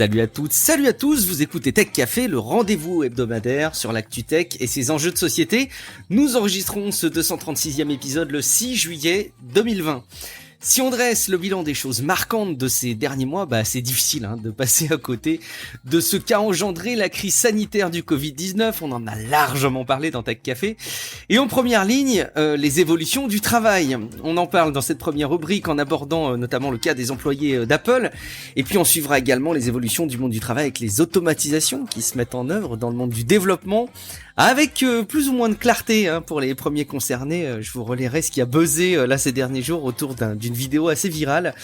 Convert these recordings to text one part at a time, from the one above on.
Salut à toutes, salut à tous, vous écoutez Tech Café, le rendez-vous hebdomadaire sur l'actu tech et ses enjeux de société. Nous enregistrons ce 236e épisode le 6 juillet 2020. Si on dresse le bilan des choses marquantes de ces derniers mois, c'est difficile de passer à côté de ce qu'a engendré la crise sanitaire du Covid-19. On en a largement parlé dans Tech Café. Et en première ligne, les évolutions du travail. On en parle dans cette première rubrique en abordant notamment le cas des employés d'Apple. Et puis on suivra également les évolutions du monde du travail avec les automatisations qui se mettent en œuvre dans le monde du développement. Avec plus ou moins de clarté pour les premiers concernés, je vous relayerai ce qui a buzzé là ces derniers jours autour d'une vidéo assez virale.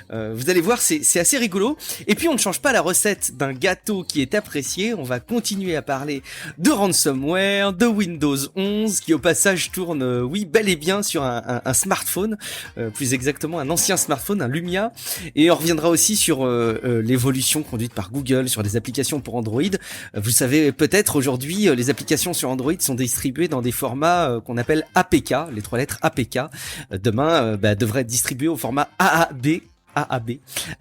Vous allez voir, c'est assez rigolo. Et puis on ne change pas la recette d'un gâteau qui est apprécié. On va continuer à parler de ransomware, de Windows 11, qui au passage tourne, bel et bien sur un smartphone, plus exactement un ancien smartphone, un Lumia. Et on reviendra aussi sur l'évolution conduite par Google sur les applications pour Android. Vous savez peut-être aujourd'hui, les applications sur Android sont distribuées dans des formats qu'on appelle APK, les trois lettres APK. Demain, devrait être distribué au format AAB,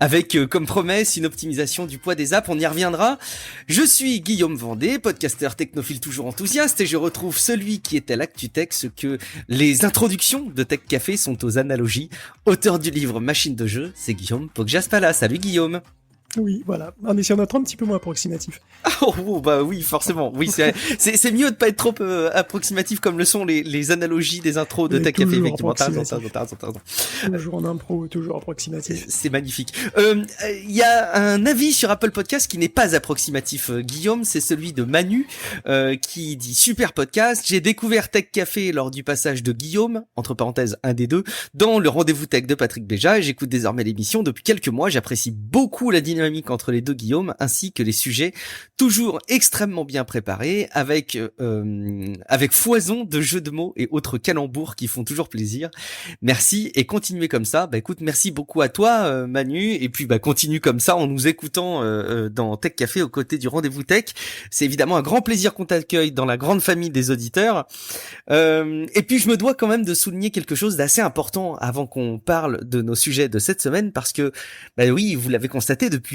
avec comme promesse une optimisation du poids des apps. On y reviendra. Je suis Guillaume Vendée, podcasteur technophile toujours enthousiaste, et je retrouve celui qui est à l'actu tech, ce que les introductions de Tech Café sont aux analogies. Auteur du livre Machine de jeu, c'est Guillaume Poggiaspala. Salut Guillaume. Oui, voilà, en essayant d'être un petit peu moins approximatif. Oui, forcément. Oui, c'est mieux de pas être trop approximatif comme le sont les analogies des intros de Tech Café, effectivement. T'as raison. Toujours en impro, toujours approximatif. C'est magnifique. Il y a un avis sur Apple Podcast qui n'est pas approximatif, Guillaume, c'est celui de Manu, qui dit super podcast. J'ai découvert Tech Café lors du passage de Guillaume, entre parenthèses un des deux, dans le rendez-vous tech de Patrick Béja, et j'écoute désormais l'émission depuis quelques mois. J'apprécie beaucoup la dynamique entre les deux Guillaume, ainsi que les sujets toujours extrêmement bien préparés, avec foison de jeux de mots et autres calembours qui font toujours plaisir. Merci et continuez comme ça. Écoute, merci beaucoup à toi Manu, et puis continue comme ça en nous écoutant dans Tech Café aux côtés du rendez-vous tech. C'est évidemment un grand plaisir qu'on t'accueille dans la grande famille des auditeurs. Et puis je me dois quand même de souligner quelque chose d'assez important avant qu'on parle de nos sujets de cette semaine, parce que oui, vous l'avez constaté depuis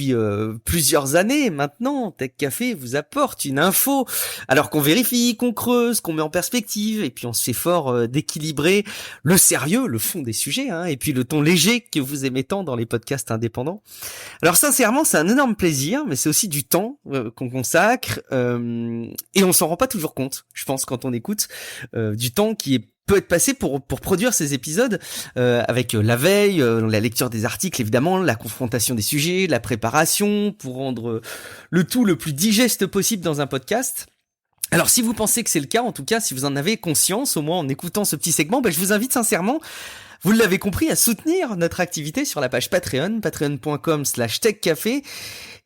plusieurs années maintenant, Tech Café vous apporte une info, alors qu'on vérifie, qu'on creuse, qu'on met en perspective, et puis on se fait fort d'équilibrer le sérieux, le fond des sujets, et puis le ton léger que vous aimez tant dans les podcasts indépendants. Alors sincèrement, c'est un énorme plaisir, mais c'est aussi du temps qu'on consacre, et on s'en rend pas toujours compte, je pense, quand on écoute, du temps qui peut être passé pour produire ces épisodes, avec la veille, la lecture des articles évidemment, la confrontation des sujets, la préparation, pour rendre le tout le plus digeste possible dans un podcast. Alors si vous pensez que c'est le cas, en tout cas si vous en avez conscience, au moins en écoutant ce petit segment, je vous invite sincèrement, vous l'avez compris, à soutenir notre activité sur la page Patreon, patreon.com/techcafé.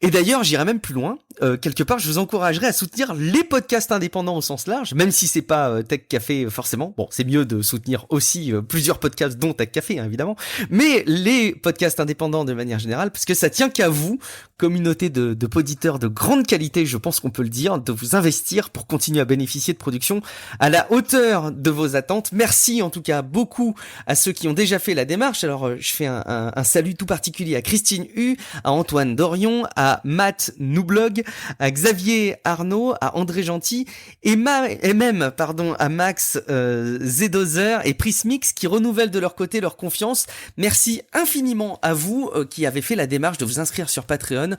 Et d'ailleurs, j'irai même plus loin. Quelque part, je vous encouragerai à soutenir les podcasts indépendants au sens large, même si c'est pas Tech Café forcément. Bon, c'est mieux de soutenir aussi plusieurs podcasts, dont Tech Café, évidemment. Mais les podcasts indépendants de manière générale, parce que ça tient qu'à vous, communauté de poditeurs de grande qualité, je pense qu'on peut le dire, de vous investir pour continuer à bénéficier de productions à la hauteur de vos attentes. Merci en tout cas beaucoup à ceux qui ont déjà fait la démarche. Alors, je fais un salut tout particulier à Christine Hu, à Antoine Dorion, à Matt Noublog, à Xavier Arnaud, à André Gentil, et même à Max Zedozer et Prismix qui renouvellent de leur côté leur confiance. Merci infiniment à vous qui avez fait la démarche de vous inscrire sur Patreon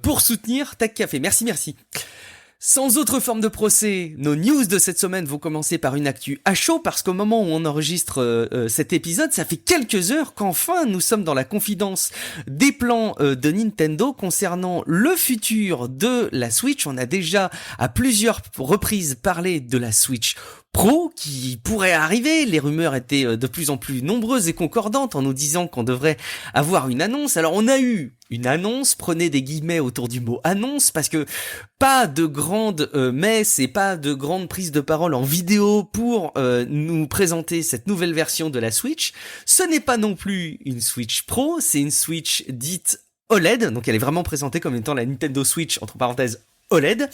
pour soutenir Tech Café. Merci. Sans autre forme de procès, nos news de cette semaine vont commencer par une actu à chaud, parce qu'au moment où on enregistre cet épisode, ça fait quelques heures qu'enfin nous sommes dans la confidence des plans de Nintendo concernant le futur de la Switch. On a déjà à plusieurs reprises parlé de la Switch Pro qui pourrait arriver. Les rumeurs étaient de plus en plus nombreuses et concordantes en nous disant qu'on devrait avoir une annonce. Alors on a eu une annonce, prenez des guillemets autour du mot annonce, parce que pas de grande messe et pas de grande prise de parole en vidéo pour nous présenter cette nouvelle version de la Switch. Ce n'est pas non plus une Switch Pro, c'est une Switch dite OLED, donc elle est vraiment présentée comme étant la Nintendo Switch, entre parenthèses, OLED.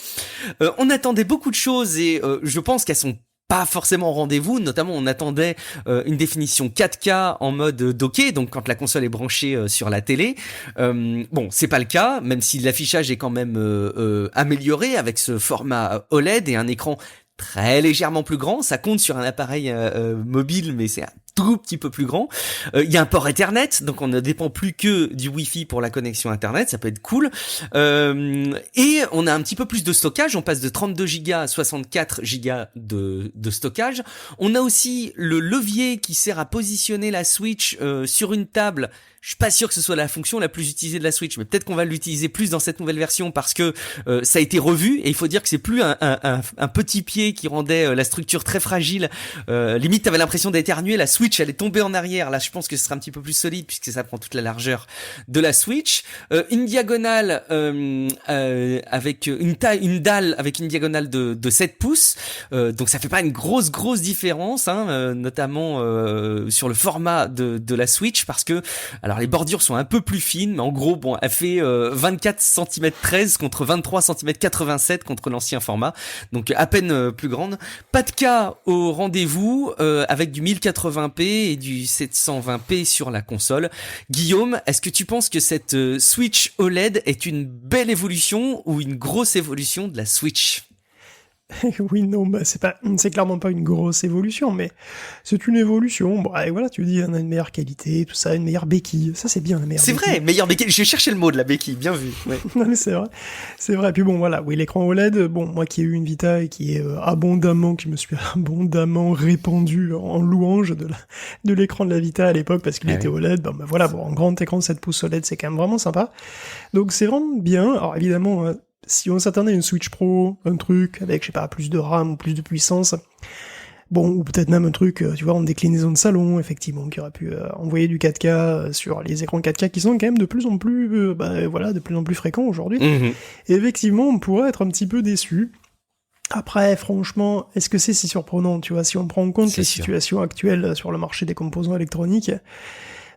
On attendait beaucoup de choses et je pense qu'elles sont pas forcément au rendez-vous, notamment on attendait une définition 4K en mode docké, donc quand la console est branchée sur la télé. Bon, c'est pas le cas, même si l'affichage est quand même amélioré avec ce format OLED et un écran très légèrement plus grand. Ça compte sur un appareil mobile, mais c'est un tout petit peu plus grand. Il y a un port Ethernet, donc on ne dépend plus que du Wi-Fi pour la connexion Internet, ça peut être cool. Et on a un petit peu plus de stockage, on passe de 32 Go à 64 Go de stockage. On a aussi le levier qui sert à positionner la Switch sur une table. Je suis pas sûr que ce soit la fonction la plus utilisée de la Switch, mais peut-être qu'on va l'utiliser plus dans cette nouvelle version parce que ça a été revu, et il faut dire que c'est plus un petit pied qui rendait la structure très fragile. Limite, t'avais l'impression d'éternuer, la Switch allait tomber en arrière. Là, je pense que ce sera un petit peu plus solide puisque ça prend toute la largeur de la Switch. Une diagonale avec une dalle avec une diagonale de 7 pouces. Donc ça fait pas une grosse différence, hein, notamment sur le format de la Switch, parce que alors les bordures sont un peu plus fines, mais en gros, bon, elle fait 24 cm 13 contre 23 cm 87 contre l'ancien format, donc à peine plus grande. Pas de cas au rendez-vous, avec du 1080p et du 720p sur la console. Guillaume, est-ce que tu penses que cette Switch OLED est une belle évolution ou une grosse évolution de la Switch ? Oui, non, bah c'est clairement pas une grosse évolution, mais c'est une évolution. Bon, et voilà, tu dis, on a une meilleure qualité, tout ça, une meilleure béquille. Ça, c'est bien, la meilleure béquille. C'est vrai, meilleure béquille. J'ai cherché le mot de la béquille, bien vu. Ouais. Non, mais c'est vrai. Puis bon, voilà, oui, l'écran OLED. Bon, moi qui ai eu une Vita et qui est qui me suis abondamment répandu en louange de l'écran de la Vita à l'époque parce qu'il était OLED. Bon, bah voilà, bon, un grand écran de 7 pouces OLED, c'est quand même vraiment sympa. Donc c'est vraiment bien. Alors évidemment, si on s'attendait à une Switch Pro, un truc avec, je sais pas, plus de RAM ou plus de puissance, bon, ou peut-être même un truc, tu vois, en déclinaison de salon, effectivement, qui aurait pu envoyer du 4K sur les écrans 4K qui sont quand même de plus en plus, de plus en plus fréquents aujourd'hui. Et effectivement, on pourrait être un petit peu déçu. Après, franchement, est-ce que c'est si surprenant, tu vois, si on prend en compte la situation actuelle sur le marché des composants électroniques,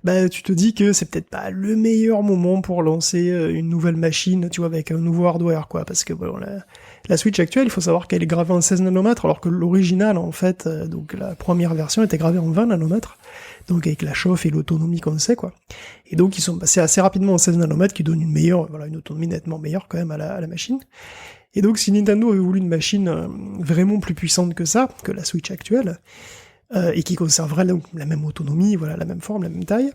bah tu te dis que c'est peut-être pas le meilleur moment pour lancer une nouvelle machine, tu vois, avec un nouveau hardware, quoi, parce que bon, la Switch actuelle, il faut savoir qu'elle est gravée en 16 nanomètres, alors que l'original, en fait, donc la première version était gravée en 20 nanomètres, donc avec la chauffe et l'autonomie qu'on sait, quoi. Et donc ils sont passés assez rapidement en 16 nanomètres, qui donne une autonomie nettement meilleure quand même à la machine. Et donc si Nintendo avait voulu une machine vraiment plus puissante que ça, que la Switch actuelle, et qui conserverait la même autonomie, voilà, la même forme, la même taille,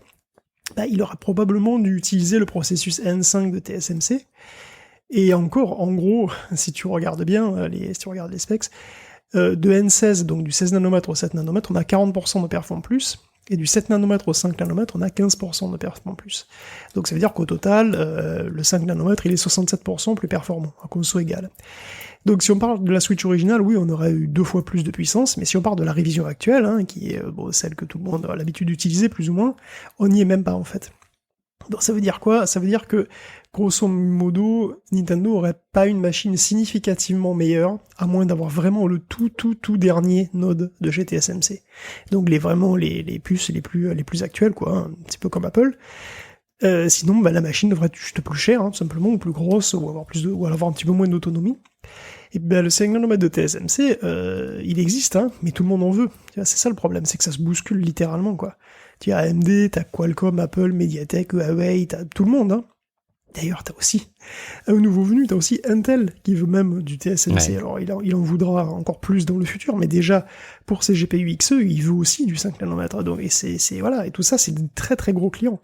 bah, il aurait probablement dû utiliser le processus N5 de TSMC. Et encore, en gros, si tu regardes bien, si tu regardes les specs, de N16, donc du 16 nanomètres au 7 nanomètres, on a 40% de perf en plus, et du 7 nanomètres au 5 nanomètres, on a 15% de perf en plus. Donc ça veut dire qu'au total, le 5 nanomètres, il est 67% plus performant, à conso égale. Donc si on parle de la Switch originale, oui, on aurait eu 2 fois plus de puissance, mais si on parle de la révision actuelle, hein, qui est celle que tout le monde a l'habitude d'utiliser plus ou moins, on n'y est même pas en fait. Donc ça veut dire quoi ? Ça veut dire que, grosso modo, Nintendo aurait pas une machine significativement meilleure, à moins d'avoir vraiment le tout dernier node de chez TSMC. Donc les puces les plus actuelles, quoi, hein, un petit peu comme Apple. Sinon, la machine devrait être juste plus chère, hein, tout simplement, ou plus grosse, ou avoir un petit peu moins d'autonomie. Et le 5 nanomètres de TSMC, il existe, hein, mais tout le monde en veut. Tu vois, c'est ça le problème, c'est que ça se bouscule littéralement, quoi. Tu as AMD, t'as Qualcomm, Apple, Mediatek, Huawei, t'as tout le monde, hein. D'ailleurs, t'as aussi un nouveau venu, t'as aussi Intel qui veut même du TSMC. Ouais. Alors, il en voudra encore plus dans le futur, mais déjà, pour ses GPU XE, il veut aussi du 5 nanomètres. Donc, voilà, et tout ça, c'est des très très gros clients.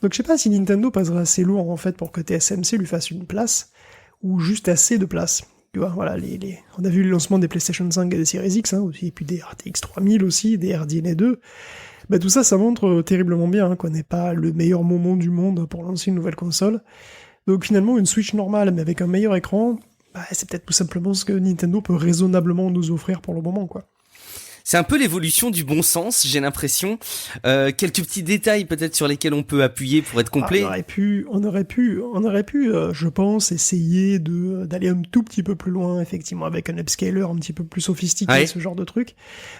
Donc, je sais pas si Nintendo passerait assez lourd, en fait, pour que TSMC lui fasse une place, ou juste assez de place. Tu vois, voilà, on a vu le lancement des PlayStation 5 et des Series X, hein, aussi, et puis des RTX 3000 aussi, des RDNA 2. Tout ça, ça montre terriblement bien, hein, qu'on n'est pas le meilleur moment du monde pour lancer une nouvelle console. Donc finalement, une Switch normale, mais avec un meilleur écran, c'est peut-être tout simplement ce que Nintendo peut raisonnablement nous offrir pour le moment, quoi. C'est un peu l'évolution du bon sens, j'ai l'impression. Quelques petits détails peut-être sur lesquels on peut appuyer pour être complet. On aurait pu, je pense, essayer d'aller un tout petit peu plus loin, effectivement, avec un upscaler un petit peu plus sophistiqué, ce genre de truc.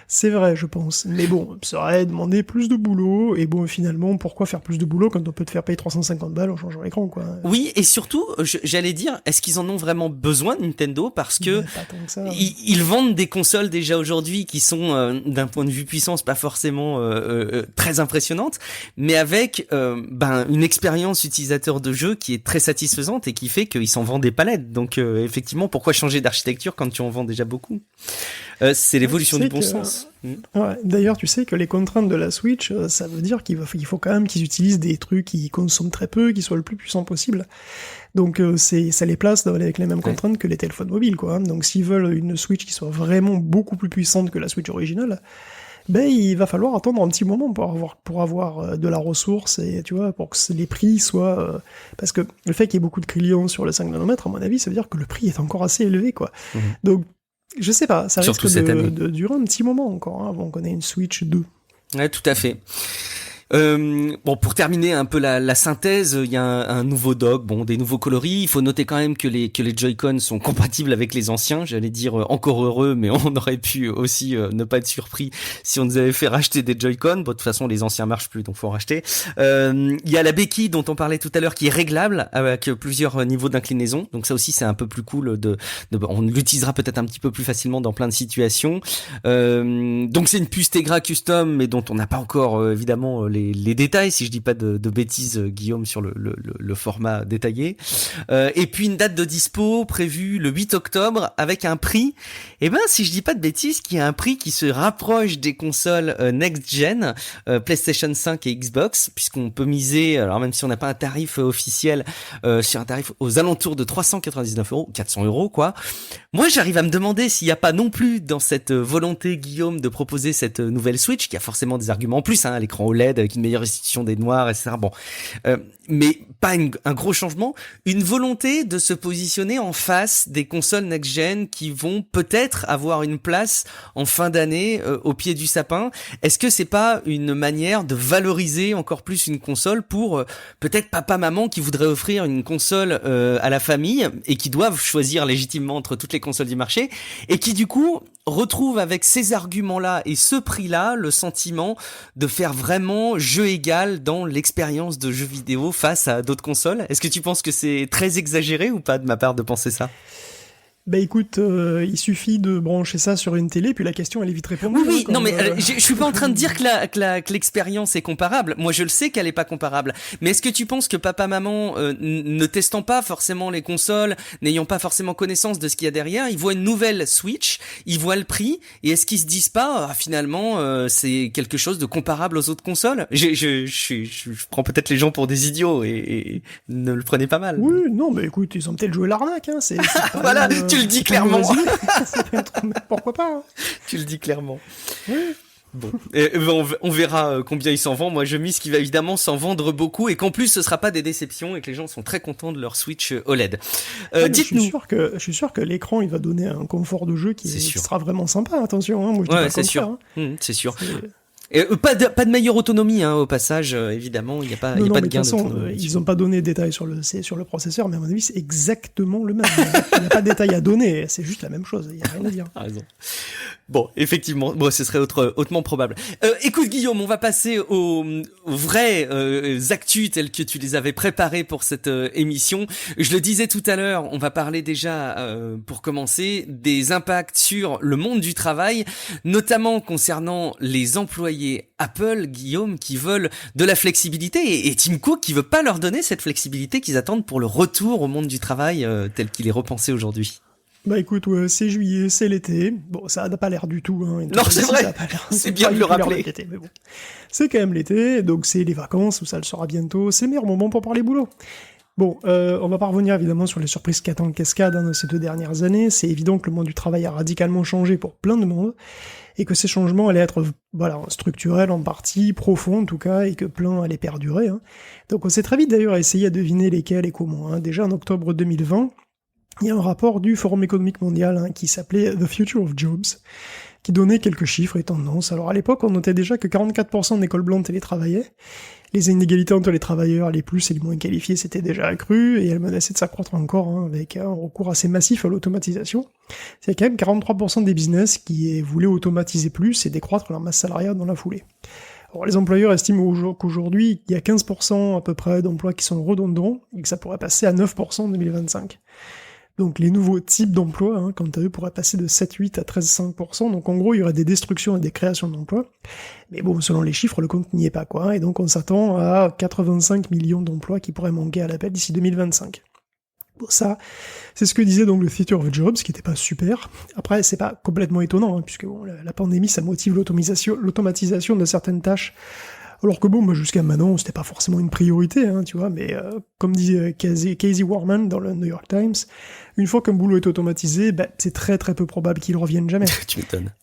C'est vrai, je pense. Mais bon, ça aurait demandé plus de boulot, et bon, finalement, pourquoi faire plus de boulot quand on peut te faire payer 350 balles en changeant l'écran, quoi. Oui, et surtout, j'allais dire, est-ce qu'ils en ont vraiment besoin, Nintendo, parce que pas tant que ça, ils vendent des consoles déjà aujourd'hui qui sont d'un point de vue puissance pas forcément très impressionnantes, mais avec une expérience utilisateur de jeu qui est très satisfaisante et qui fait qu'ils s'en vendent des palettes. Donc effectivement, pourquoi changer d'architecture quand tu en vends déjà beaucoup? C'est l'évolution du bon sens. Ouais, d'ailleurs, tu sais que les contraintes de la Switch, ça veut dire qu'il faut quand même qu'ils utilisent des trucs qui consomment très peu, qui soient le plus puissants possible. Donc ça les place avec les mêmes contraintes que les téléphones mobiles, quoi. Donc s'ils veulent une Switch qui soit vraiment beaucoup plus puissante que la Switch originale, ben il va falloir attendre un petit moment pour avoir de la ressource et tu vois pour que les prix soient parce que le fait qu'il y ait beaucoup de clients sur le 5 nanomètres, à mon avis, ça veut dire que le prix est encore assez élevé, quoi. Donc je sais pas, ça risque de durer un petit moment encore avant qu'on ait une Switch 2. Ouais, tout à fait. Pour terminer un peu la synthèse, il y a un nouveau dock, des nouveaux coloris. Il faut noter quand même que les Joy-Con sont compatibles avec les anciens. J'allais dire encore heureux, mais on aurait pu aussi ne pas être surpris si on nous avait fait racheter des Joy-Con. De toute façon, les anciens marchent plus, donc faut en racheter. Il y a la béquille dont on parlait tout à l'heure qui est réglable avec plusieurs niveaux d'inclinaison. Donc ça aussi, c'est un peu plus cool. On l'utilisera peut-être un petit peu plus facilement dans plein de situations. Donc c'est une puce Tegra custom, mais dont on n'a pas encore évidemment les détails, si je dis pas de bêtises, Guillaume, sur le format détaillé. Et puis une date de dispo prévue le 8 octobre avec un prix, si je dis pas de bêtises, qui a un prix qui se rapproche des consoles next-gen, PlayStation 5 et Xbox, puisqu'on peut miser, alors même si on n'a pas un tarif officiel, sur un tarif aux alentours de 399 €, 400 €, quoi. Moi, j'arrive à me demander s'il n'y a pas non plus dans cette volonté, Guillaume, de proposer cette nouvelle Switch, qui a forcément des arguments en plus, hein, l'écran OLED avec une meilleure restitution des noirs, etc. Mais pas un gros changement, une volonté de se positionner en face des consoles next-gen qui vont peut-être avoir une place en fin d'année au pied du sapin. Est-ce que c'est pas une manière de valoriser encore plus une console pour peut-être papa-maman qui voudrait offrir une console à la famille et qui doivent choisir légitimement entre toutes les consoles du marché et qui du coup retrouve avec ces arguments-là et ce prix-là le sentiment de faire vraiment jeu égal dans l'expérience de jeu vidéo face à d'autres consoles. Est-ce que tu penses que c'est très exagéré ou pas de ma part de penser ça ? Bah écoute, il suffit de brancher ça sur une télé, puis la question elle est vite répondue. Oui, non mais je suis pas en train de dire que l'expérience est comparable. Moi je le sais qu'elle est pas comparable. Mais est-ce que tu penses que papa-maman, ne testant pas forcément les consoles, n'ayant pas forcément connaissance de ce qu'il y a derrière, ils voient une nouvelle Switch, ils voient le prix, et est-ce qu'ils se disent pas finalement c'est quelque chose de comparable aux autres consoles ? Je prends peut-être les gens pour des idiots et ne le prenez pas mal. Oui, non mais écoute, ils ont peut-être joué l'arnaque, hein. C'est voilà. Tu le dis clairement. Pourquoi pas, hein. Tu le dis clairement. Oui. Bon, on verra combien il s'en vend. Moi, je mise qu'il va évidemment s'en vendre beaucoup et qu'en plus, ce sera pas des déceptions et que les gens sont très contents de leur Switch OLED. Dites-nous. Je suis sûr que l'écran, il va donner un confort de jeu qui sera vraiment sympa. Attention, hein. Moi, je dis pas c'est sûr. Hein. C'est sûr. Et pas de meilleure autonomie, hein, au passage, évidemment, il n'y a pas de gain d'autonomie. Ils n'ont pas donné de détails sur le processeur, mais à mon avis, c'est exactement le même. Il n'y a pas de détails à donner, c'est juste la même chose, il n'y a rien à dire. Ah, raison. Bon, effectivement, ce serait hautement probable. Écoute, Guillaume, on va passer aux vrais actus tels que tu les avais préparés pour cette émission. Je le disais tout à l'heure, on va parler déjà, pour commencer, des impacts sur le monde du travail, notamment concernant les employés Apple, Guillaume, qui veulent de la flexibilité et Tim Cook qui veut pas leur donner cette flexibilité qu'ils attendent pour le retour au monde du travail tel qu'il est repensé aujourd'hui. Bah écoute, c'est juillet, c'est l'été. Bon, ça n'a pas l'air du tout. Hein, non, c'est vrai. C'est bien de le rappeler. Mais bon. C'est quand même l'été, donc c'est les vacances, où ça le sera bientôt. C'est le meilleur moment pour parler boulot. Bon, on va pas revenir évidemment sur les surprises qui attendent cascade dans ces 2 dernières années. C'est évident que le monde du travail a radicalement changé pour plein de monde, et que ces changements allaient être structurels en partie, profonds en tout cas, et que plein allaient perdurer. Hein. Donc on s'est très vite d'ailleurs essayé à deviner lesquels et comment. Hein. Déjà en octobre 2020, il y a un rapport du Forum économique mondial qui s'appelait The Future of Jobs, qui donnait quelques chiffres et tendances. Alors à l'époque, on notait déjà que 44% d'écoles blanches télétravaillaient. Les inégalités entre les travailleurs, les plus et les moins qualifiés, s'étaient déjà accrues, et elles menaçaient de s'accroître encore, avec un recours assez massif à l'automatisation. C'est quand même 43% des business qui voulaient automatiser plus et décroître leur masse salariale dans la foulée. Alors, les employeurs estiment qu'aujourd'hui, il y a 15% à peu près d'emplois qui sont redondants, et que ça pourrait passer à 9% en 2025. Donc les nouveaux types d'emplois, quant à eux, pourraient passer de 7,8 à 13,5%. Donc en gros, il y aurait des destructions et des créations d'emplois. Mais bon, selon les chiffres, le compte n'y est pas, quoi. Et donc on s'attend à 85 millions d'emplois qui pourraient manquer à l'appel d'ici 2025. Bon, ça, c'est ce que disait donc le Future of Jobs, qui était pas super. Après, c'est pas complètement étonnant, puisque bon, la pandémie, ça motive l'automatisation de certaines tâches. Alors que bon, jusqu'à maintenant, c'était pas forcément une priorité, tu vois, mais comme dit Casey Warman dans le New York Times, une fois qu'un boulot est automatisé, c'est très très peu probable qu'il revienne jamais. Tu m'étonnes.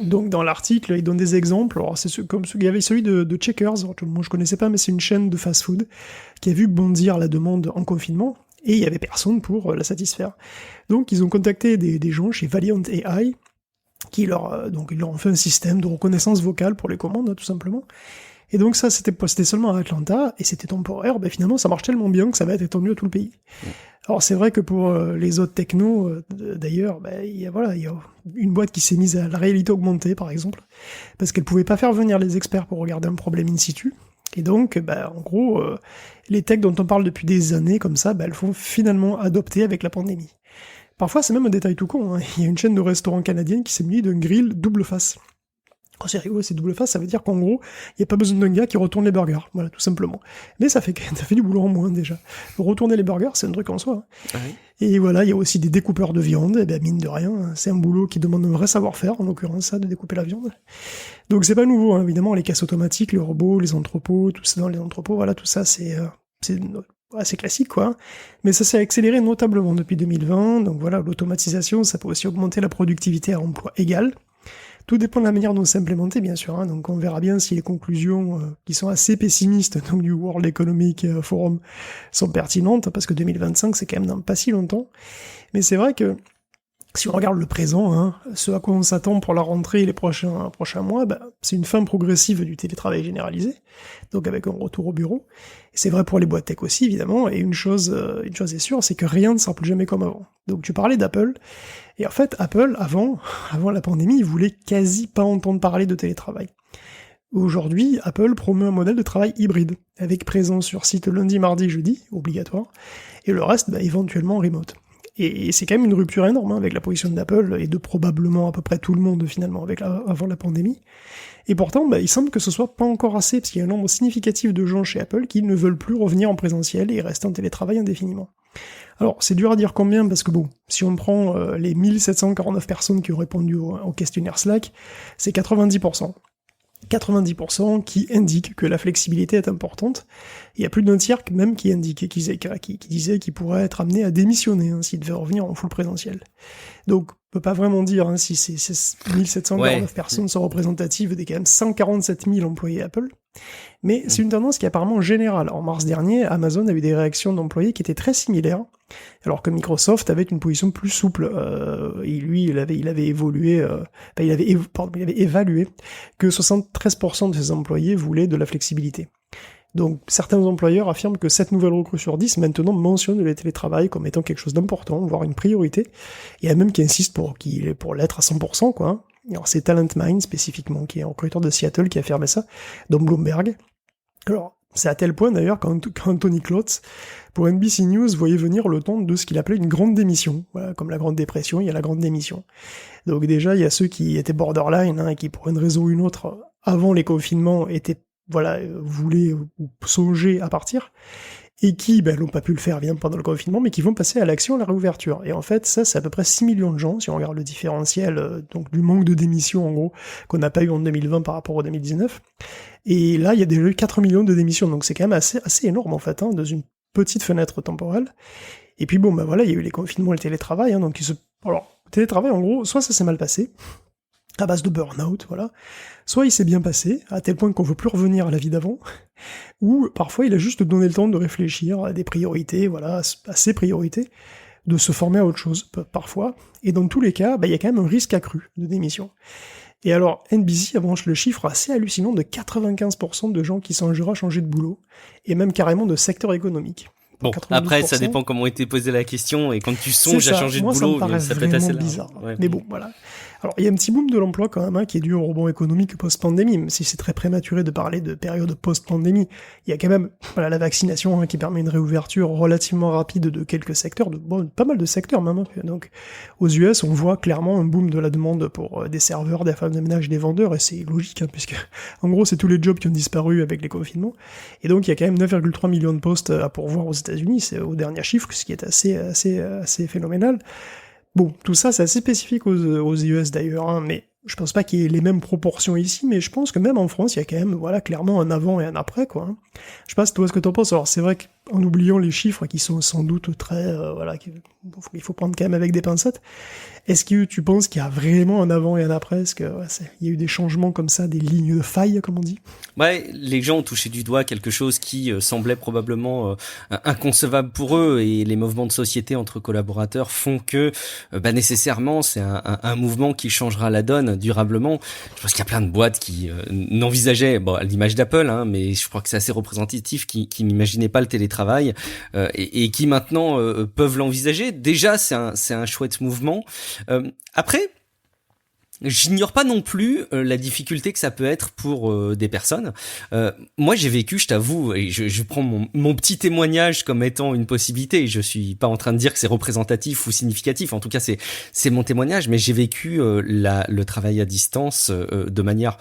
Donc dans l'article, il donne des exemples. Alors il y avait celui de Checkers, moi je connaissais pas, mais c'est une chaîne de fast-food qui a vu bondir la demande en confinement, et il y avait personne pour la satisfaire. Donc ils ont contacté des gens chez Valiant AI, qui ils leur ont fait un système de reconnaissance vocale pour les commandes, tout simplement. Et donc ça, c'était seulement à Atlanta, et c'était temporaire. Finalement, ça marche tellement bien que ça va être étendu à tout le pays. Alors c'est vrai que pour les autres technos, d'ailleurs, il y a une boîte qui s'est mise à la réalité augmentée, par exemple, parce qu'elle pouvait pas faire venir les experts pour regarder un problème in situ. Et donc, en gros, les techs dont on parle depuis des années, comme ça, elles font finalement adopter avec la pandémie. Parfois, c'est même un détail tout con. Il y a une chaîne de restaurants canadienne qui s'est munie d'un grill double face. Quand c'est rigolo, c'est double face, ça veut dire qu'en gros, il n'y a pas besoin d'un gars qui retourne les burgers, voilà, tout simplement. Mais ça fait du boulot en moins, déjà. Retourner les burgers, c'est un truc en soi. Ah oui. Et voilà, il y a aussi des découpeurs de viande, et mine de rien, c'est un boulot qui demande un vrai savoir-faire, en l'occurrence ça, de découper la viande. Donc c'est pas nouveau, évidemment, les caisses automatiques, les robots, les entrepôts, tout ça dans les entrepôts, voilà, tout ça, c'est classique, quoi. Mais ça s'est accéléré notablement depuis 2020, donc voilà, l'automatisation, ça peut aussi augmenter la productivité à emploi égal. Tout dépend de la manière dont c'est implémenté, bien sûr. Donc on verra bien si les conclusions qui sont assez pessimistes donc du World Economic Forum sont pertinentes, parce que 2025, c'est quand même dans pas si longtemps. Mais c'est vrai que si on regarde le présent, ce à quoi on s'attend pour la rentrée et les prochains mois, c'est une fin progressive du télétravail généralisé, donc avec un retour au bureau. Et c'est vrai pour les boîtes tech aussi, évidemment, et une chose est sûre, c'est que rien ne sera plus jamais comme avant. Donc tu parlais d'Apple, et en fait, Apple, avant la pandémie, il voulait quasi pas entendre parler de télétravail. Aujourd'hui, Apple promeut un modèle de travail hybride, avec présence sur site lundi, mardi, jeudi, obligatoire, et le reste, éventuellement remote. Et c'est quand même une rupture énorme avec la position d'Apple et de probablement à peu près tout le monde finalement avant la pandémie. Et pourtant, il semble que ce soit pas encore assez, parce qu'il y a un nombre significatif de gens chez Apple qui ne veulent plus revenir en présentiel et rester en télétravail indéfiniment. Alors, c'est dur à dire combien, parce que si on prend les 1749 personnes qui ont répondu au questionnaire Slack, c'est 90%. 90% qui indiquent que la flexibilité est importante. Il y a plus d'un tiers même qui disait qu'il pourrait être amené à démissionner s'il devait revenir en full présentiel. Donc, on peut pas vraiment dire si ces 1749 personnes sont représentatives des quand même 147 000 employés Apple. Mais c'est une tendance qui est apparemment générale. En mars dernier, Amazon a eu des réactions d'employés qui étaient très similaires, alors que Microsoft avait une position plus souple. Et lui, il avait évalué que 73% de ses employés voulaient de la flexibilité. Donc certains employeurs affirment que 7 nouvelles recrues sur 10 maintenant mentionnent le télétravail comme étant quelque chose d'important, voire une priorité. Il y a même qui insistent pour l'être à 100%, quoi. Alors c'est TalentMind spécifiquement, qui est un recruteur de Seattle, qui a affirmé ça, dans Bloomberg. Alors, c'est à tel point d'ailleurs qu'Anthony Klotz, pour NBC News, voyait venir le temps de ce qu'il appelait une grande démission. Voilà, comme la Grande Dépression, il y a la Grande Démission. Donc déjà, il y a ceux qui étaient borderline, et qui pour une raison ou une autre, avant les confinements, voulaient ou songeaient à partir, et qui n'ont pas pu le faire bien pendant le confinement, mais qui vont passer à l'action, à la réouverture. Et en fait, ça, c'est à peu près 6 millions de gens, si on regarde le différentiel donc du manque de démissions, en gros, qu'on n'a pas eu en 2020 par rapport au 2019. Et là, il y a déjà eu 4 millions de démissions, donc c'est quand même assez énorme, en fait, dans une petite fenêtre temporelle. Et puis il y a eu les confinements et le télétravail, Alors, le télétravail, en gros, soit ça s'est mal passé, à base de burn-out, voilà. Soit il s'est bien passé, à tel point qu'on veut plus revenir à la vie d'avant, ou parfois il a juste donné le temps de réfléchir à des priorités, à ses priorités. de se former à autre chose, parfois. Et dans tous les cas, il y a quand même un risque accru de démission. Et alors, NBC avance le chiffre assez hallucinant de 95% de gens qui s'engageraient à changer de boulot, et même carrément de secteur économique. Bon, après, ça dépend comment était posée la question, et quand tu songes à changer de boulot, ça peut être assez large. Bizarre. Ouais. Mais bon, voilà. Alors, il y a un petit boom de l'emploi quand même, qui est dû au rebond économique post-pandémie, même si c'est très prématuré de parler de période post-pandémie. Il y a quand même la vaccination qui permet une réouverture relativement rapide de quelques secteurs, pas mal de secteurs même. Donc, aux US, on voit clairement un boom de la demande pour des serveurs, des femmes de ménage, des vendeurs, et c'est logique, puisque en gros, c'est tous les jobs qui ont disparu avec les confinements. Et donc, il y a quand même 9,3 millions de postes à pourvoir aux États-Unis, c'est au dernier chiffre, ce qui est assez phénoménal. Bon, tout ça, c'est assez spécifique aux US d'ailleurs, mais je pense pas qu'il y ait les mêmes proportions ici, mais je pense que même en France, il y a quand même, clairement un avant et un après, quoi. Je sais pas, toi, ce que t'en penses. Alors, c'est vrai qu'en oubliant les chiffres qui sont sans doute très, il faut prendre quand même avec des pincettes. Est-ce que tu penses qu'il y a vraiment un avant et un après? Est-ce que, il y a eu des changements comme ça, des lignes de faille, comme on dit? Ouais, les gens ont touché du doigt quelque chose qui semblait probablement inconcevable pour eux, et les mouvements de société entre collaborateurs font que nécessairement c'est un mouvement qui changera la donne durablement. Je pense qu'il y a plein de boîtes qui n'envisageaient, à l'image d'Apple, mais je crois que c'est assez représentatif, qui n'imaginaient pas le télétravail et qui maintenant peuvent l'envisager. Déjà, c'est un chouette mouvement. Après, j'ignore pas non plus la difficulté que ça peut être pour des personnes. Moi, j'ai vécu, je t'avoue, et je prends mon petit témoignage comme étant une possibilité. Je suis pas en train de dire que c'est représentatif ou significatif. En tout cas, c'est mon témoignage. Mais j'ai vécu le travail à distance de manière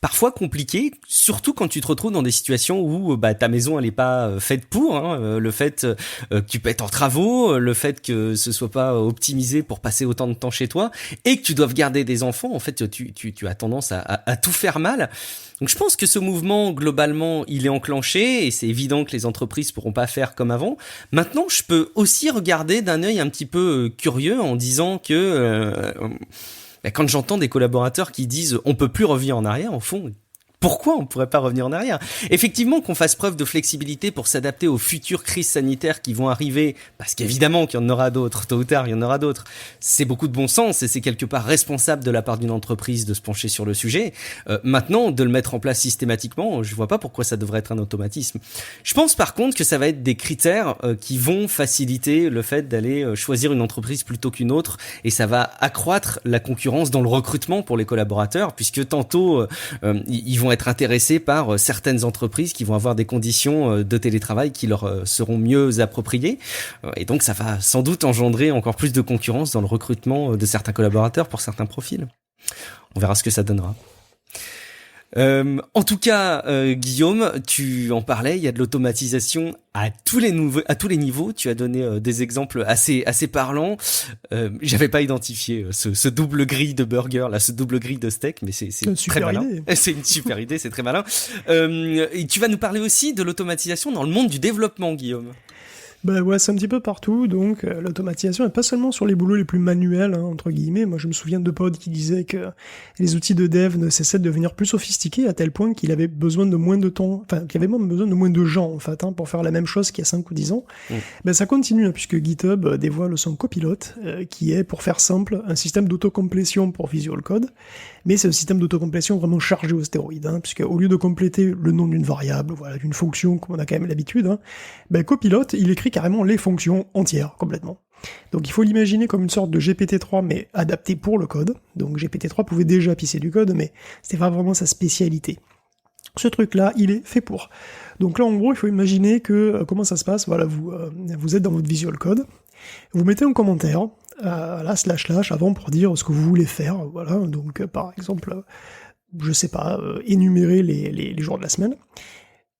parfois compliqué, surtout quand tu te retrouves dans des situations où ta maison elle est pas faite pour, le fait que tu peux être en travaux, le fait que ce soit pas optimisé pour passer autant de temps chez toi, et que tu doives garder des enfants. En fait, tu as tendance à tout faire mal. Donc je pense que ce mouvement, globalement, il est enclenché, et c'est évident que les entreprises pourront pas faire comme avant. Maintenant, je peux aussi regarder d'un œil un petit peu curieux en disant que quand j'entends des collaborateurs qui disent on peut plus revenir en arrière, au fond, pourquoi on pourrait pas revenir en arrière? Effectivement, qu'on fasse preuve de flexibilité pour s'adapter aux futures crises sanitaires qui vont arriver, parce qu'évidemment qu'il y en aura d'autres, tôt ou tard il y en aura d'autres. C'est beaucoup de bon sens, et c'est quelque part responsable de la part d'une entreprise de se pencher sur le sujet. Maintenant, de le mettre en place systématiquement, je vois pas pourquoi ça devrait être un automatisme. Je pense par contre que ça va être des critères qui vont faciliter le fait d'aller choisir une entreprise plutôt qu'une autre, et ça va accroître la concurrence dans le recrutement pour les collaborateurs, puisque tantôt ils vont être intéressés par certaines entreprises qui vont avoir des conditions de télétravail qui leur seront mieux appropriées, et donc ça va sans doute engendrer encore plus de concurrence dans le recrutement de certains collaborateurs pour certains profils. On verra ce que ça donnera. En tout cas, Guillaume, tu en parlais, il y a de l'automatisation à tous les niveaux. Tu as donné des exemples assez parlants. J'avais pas identifié ce double grille de burger, là, ce double grille de steak, mais c'est très malin. C'est une super idée, c'est très malin. Et tu vas nous parler aussi de l'automatisation dans le monde du développement, Guillaume. C'est un petit peu partout, donc l'automatisation n'est pas seulement sur les boulots les plus manuels, entre guillemets. Moi, je me souviens de pods qui disaient que les outils de dev ne cessaient de devenir plus sophistiqués à tel point qu'il avait besoin de moins de temps, qu'il avait même besoin de moins de gens, en fait, pour faire la même chose qu'il y a 5 ou 10 ans. Ça continue, puisque GitHub dévoile son Copilot, qui est, pour faire simple, un système d'autocomplétion pour Visual Code, mais c'est un système d'autocomplétion vraiment chargé aux stéroïdes, puisque au lieu de compléter le nom d'une variable, d'une fonction, comme on a quand même l'habitude, Copilot, il écrit carrément les fonctions entières, complètement. Donc il faut l'imaginer comme une sorte de GPT-3, mais adapté pour le code. Donc GPT-3 pouvait déjà pisser du code, mais c'était pas vraiment sa spécialité. Ce truc-là, il est fait pour. Donc là, en gros, il faut imaginer que, comment ça se passe, vous êtes dans votre Visual Code, vous mettez un commentaire, / avant pour dire ce que vous voulez faire, donc par exemple, je sais pas, énumérer les jours de la semaine,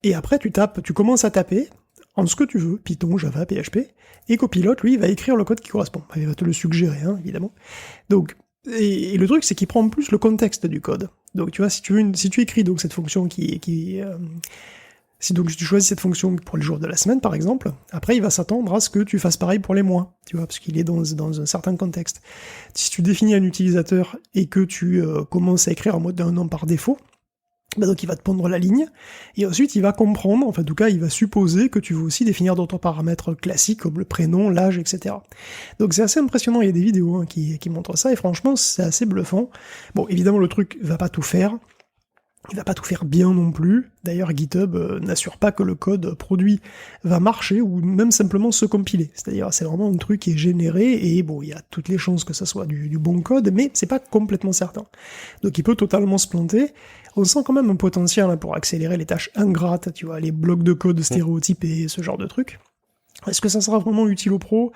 et après tu commences à taper, en ce que tu veux, Python, Java, PHP, et Copilot, lui, il va écrire le code qui correspond. Il va te le suggérer, évidemment. Donc, et le truc, c'est qu'il prend en plus le contexte du code. Donc, tu vois, si tu écris donc cette fonction si donc tu choisis cette fonction pour les jours de la semaine, par exemple, après, il va s'attendre à ce que tu fasses pareil pour les mois, tu vois, parce qu'il est dans un certain contexte. Si tu définis un utilisateur et que tu commences à écrire en mode d'un nom par défaut, Bah donc il va te pondre la ligne, et ensuite il va comprendre, enfin en tout cas il va supposer que tu veux aussi définir d'autres paramètres classiques comme le prénom, l'âge, etc. Donc c'est assez impressionnant, il y a des vidéos qui montrent ça, et franchement c'est assez bluffant. Bon évidemment le truc va pas tout faire, il va pas tout faire bien non plus. D'ailleurs, GitHub n'assure pas que le code produit va marcher ou même simplement se compiler. C'est-à-dire, c'est vraiment un truc qui est généré et bon, il y a toutes les chances que ça soit du bon code, mais c'est pas complètement certain. Donc, il peut totalement se planter. On sent quand même un potentiel pour accélérer les tâches ingrates, tu vois, les blocs de code stéréotypés, ce genre de trucs. Est-ce que ça sera vraiment utile aux pros?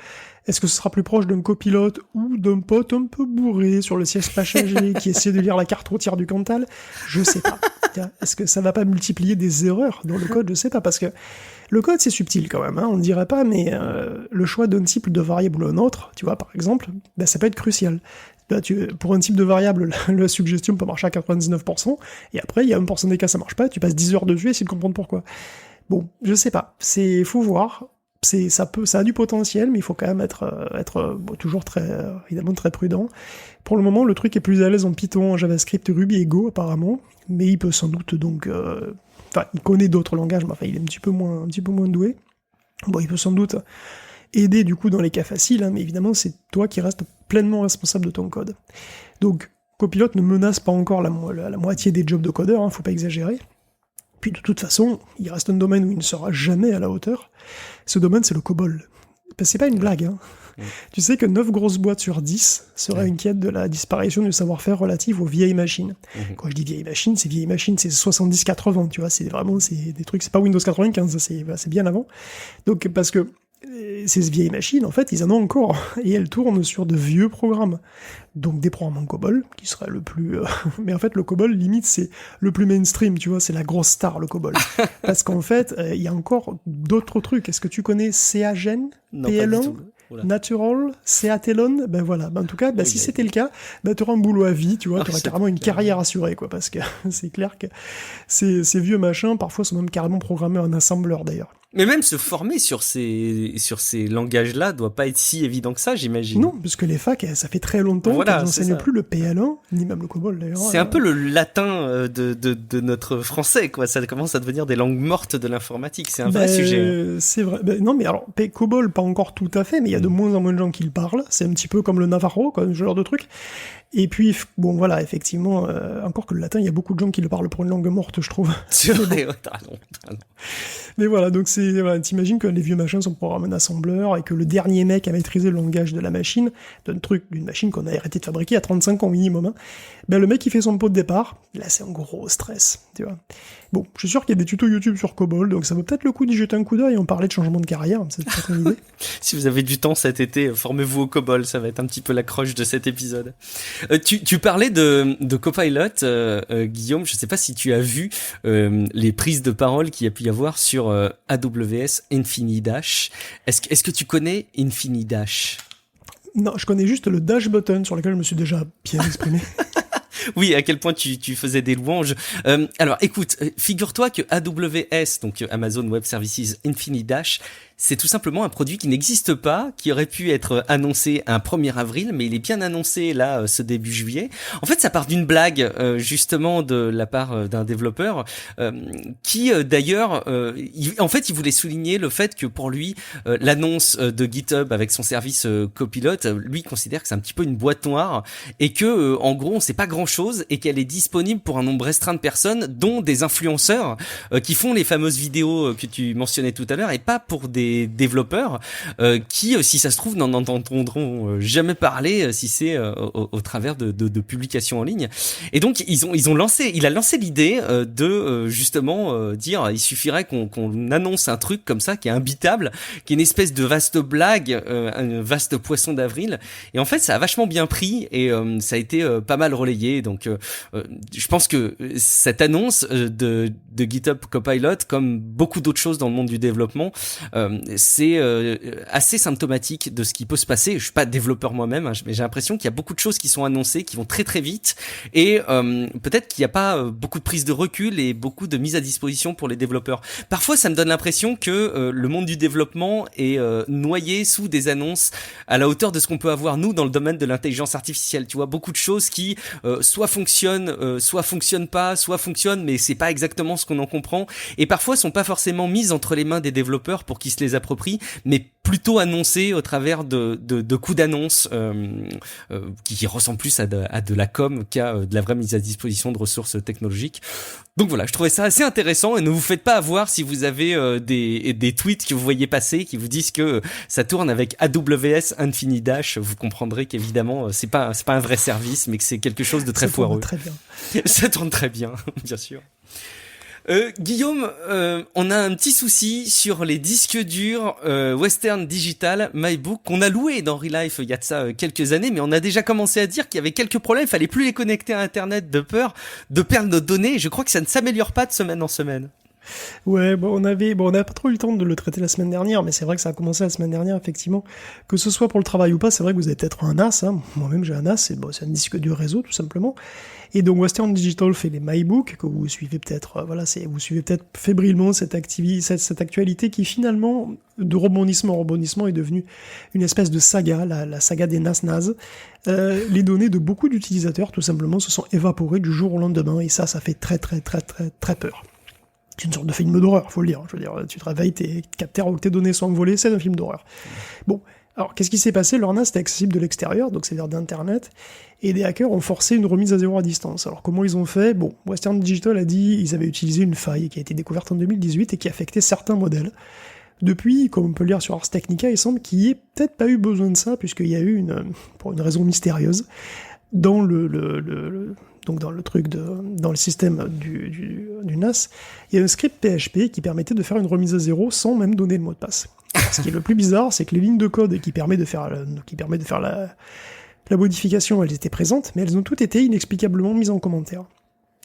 Est-ce que ce sera plus proche d'un copilote ou d'un pote un peu bourré sur le siège passager qui essaie de lire la carte routière du Cantal? Je sais pas. Est-ce que ça va pas multiplier des erreurs dans le code? Je sais pas, parce que le code c'est subtil quand même, on ne dirait pas, mais le choix d'un type de variable ou un autre, tu vois, par exemple, ben, ça peut être crucial. Là, pour un type de variable, la suggestion peut marcher à 99%, et après, il y a 1% des cas ça marche pas, tu passes 10 heures dessus et essayer de comprendre pourquoi. Bon, je sais pas, faut voir. Ça a du potentiel, mais il faut quand même être toujours évidemment très prudent. Pour le moment, le truc est plus à l'aise en Python, en JavaScript, Ruby et Go apparemment, mais il peut sans doute donc, il connaît d'autres langages, mais enfin il est un petit peu moins doué. Bon, il peut sans doute aider du coup dans les cas faciles, mais évidemment c'est toi qui restes pleinement responsable de ton code. Donc Copilot ne menace pas encore la moitié des jobs de codeur, faut pas exagérer. Puis de toute façon, il reste un domaine où il ne sera jamais à la hauteur. Ce domaine, c'est le COBOL. C'est pas une blague, Tu sais que 9 grosses boîtes sur 10 seraient inquiètes de la disparition du savoir-faire relatif aux vieilles machines. Quand je dis vieilles machines, c'est 70-80, tu vois, c'est des trucs, c'est pas Windows 95, c'est bien avant. Donc, parce que ces vieilles machines, en fait, ils en ont encore, et elles tournent sur de vieux programmes. Donc des programmes en COBOL, qui serait le plus... Mais en fait, le COBOL, limite, c'est le plus mainstream, tu vois, c'est la grosse star, le COBOL. Parce qu'en fait, il y a encore d'autres trucs. Est-ce que tu connais CAGEN, PL1, Natural, Ceatelon? Ben voilà, en tout cas, si c'était le cas, tu auras un boulot à vie, tu vois, tu auras carrément une carrière assurée, quoi, parce que c'est clair que ces vieux machins, parfois, sont même carrément programmés en assembleur, d'ailleurs. Mais même se former sur ces langages-là doit pas être si évident que ça, j'imagine. Non, puisque les facs, ça fait très longtemps qu'elles n'enseignent plus le PL1, ni même le COBOL d'ailleurs. C'est un peu le latin de notre français, quoi. Ça commence à devenir des langues mortes de l'informatique. C'est un vrai sujet. C'est vrai. Non, mais alors, COBOL, pas encore tout à fait, mais il y a de moins en moins de gens qui le parlent. C'est un petit peu comme le Navarro, quoi, ce genre de truc. Et puis, bon, voilà, effectivement, encore que le latin, il y a beaucoup de gens qui le parlent pour une langue morte, je trouve. C'est vrai, t'as raison. Mais voilà, donc t'imagines que les vieux machins sont programmés en assembleur et que le dernier mec a maîtrisé le langage de la machine, d'une machine qu'on a arrêté de fabriquer à 35 ans minimum, le mec, il fait son pot de départ. Là, c'est un gros stress, tu vois. Bon, je suis sûr qu'il y a des tutos YouTube sur COBOL, donc ça vaut peut-être le coup d'y jeter un coup d'œil et on parlait de changement de carrière, c'est peut-être une idée. Si vous avez du temps cet été, formez-vous au COBOL, ça va être un petit peu l'accroche de cet épisode. Tu parlais de Copilot, Guillaume, je sais pas si tu as vu les prises de parole qu'il y a pu y avoir sur AWS Infinidash. Est-ce que tu connais Infinidash? Non, je connais juste le Dash Button sur lequel je me suis déjà bien exprimé. Oui, à quel point tu faisais des louanges. Alors, écoute, figure-toi que AWS, donc Amazon Web Services Infinidash, c'est tout simplement un produit qui n'existe pas, qui aurait pu être annoncé un 1er avril, mais il est bien annoncé là, ce début juillet. En fait, ça part d'une blague, justement, de la part d'un développeur, qui d'ailleurs, il voulait souligner le fait que pour lui, l'annonce de GitHub avec son service Copilot, lui considère que c'est un petit peu une boîte noire, et que, en gros, on sait pas grand-chose, et qu'elle est disponible pour un nombre restreint de personnes, dont des influenceurs, qui font les fameuses vidéos que tu mentionnais tout à l'heure, et pas pour des développeurs qui, si ça se trouve, n'en entendront jamais parler si c'est au travers de publications en ligne. Et donc il a lancé l'idée de justement dire il suffirait qu'on annonce un truc comme ça qui est imbitable, qui est une espèce de vaste blague, un vaste poisson d'avril. Et en fait, ça a vachement bien pris et ça a été pas mal relayé. Donc je pense que cette annonce de GitHub Copilot, comme beaucoup d'autres choses dans le monde du développement, c'est assez symptomatique de ce qui peut se passer. Je suis pas développeur moi-même, hein, mais j'ai l'impression qu'il y a beaucoup de choses qui sont annoncées, qui vont très très vite, et peut-être qu'il n'y a pas beaucoup de prise de recul et beaucoup de mise à disposition pour les développeurs. Parfois, ça me donne l'impression que le monde du développement est noyé sous des annonces à la hauteur de ce qu'on peut avoir nous dans le domaine de l'intelligence artificielle. Tu vois, beaucoup de choses qui soit fonctionnent pas, soit fonctionnent, mais c'est pas exactement ce qu'on en comprend, et parfois sont pas forcément mises entre les mains des développeurs pour qu'ils se les approprient, mais plutôt annoncées au travers de coups d'annonce qui ressemblent plus à de la com qu'à de la vraie mise à disposition de ressources technologiques. Donc voilà, je trouvais ça assez intéressant, et ne vous faites pas avoir si vous avez des tweets que vous voyez passer qui vous disent que ça tourne avec AWS Infinidash. Vous comprendrez qu'évidemment c'est pas un vrai service, mais que c'est quelque chose de très foireux. Très bien. Ça tourne très bien, bien sûr. Guillaume, on a un petit souci sur les disques durs Western Digital MyBook qu'on a loué dans Relife il y a de ça quelques années, mais on a déjà commencé à dire qu'il y avait quelques problèmes, il fallait plus les connecter à Internet de peur de perdre nos données, et je crois que ça ne s'améliore pas de semaine en semaine. Ouais, on n'a pas trop eu le temps de le traiter la semaine dernière, mais c'est vrai que ça a commencé la semaine dernière, effectivement. Que ce soit pour le travail ou pas, c'est vrai que vous avez peut-être un NAS, hein. Moi-même j'ai un NAS, c'est un disque dur réseau, tout simplement. Et donc Western Digital fait les MyBook, que vous suivez peut-être, vous suivez peut-être fébrilement cette actualité qui finalement, de rebondissement en rebondissement, est devenue une espèce de saga, la saga des NAS. Les données de beaucoup d'utilisateurs, tout simplement, se sont évaporées du jour au lendemain, et ça fait très très très très très peur. C'est une sorte de film d'horreur, faut le dire. Je veux dire, tu te réveilles, tes 4 terres où tes données sont envolées, c'est un film d'horreur. Bon, alors qu'est-ce qui s'est passé? Leur NAS était accessible de l'extérieur, donc c'est-à-dire d'Internet, et des hackers ont forcé une remise à zéro à distance. Alors comment ils ont fait? Bon, Western Digital a dit qu'ils avaient utilisé une faille qui a été découverte en 2018 et qui affectait certains modèles. Depuis, comme on peut le lire sur Ars Technica, il semble qu'il n'y ait peut-être pas eu besoin de ça, puisqu'il y a eu pour une raison mystérieuse, dans donc dans le système du NAS, il y a un script PHP qui permettait de faire une remise à zéro sans même donner le mot de passe. Alors, ce qui est le plus bizarre, c'est que les lignes de code qui permettent de faire la modification, elles étaient présentes, mais elles ont toutes été inexplicablement mises en commentaire.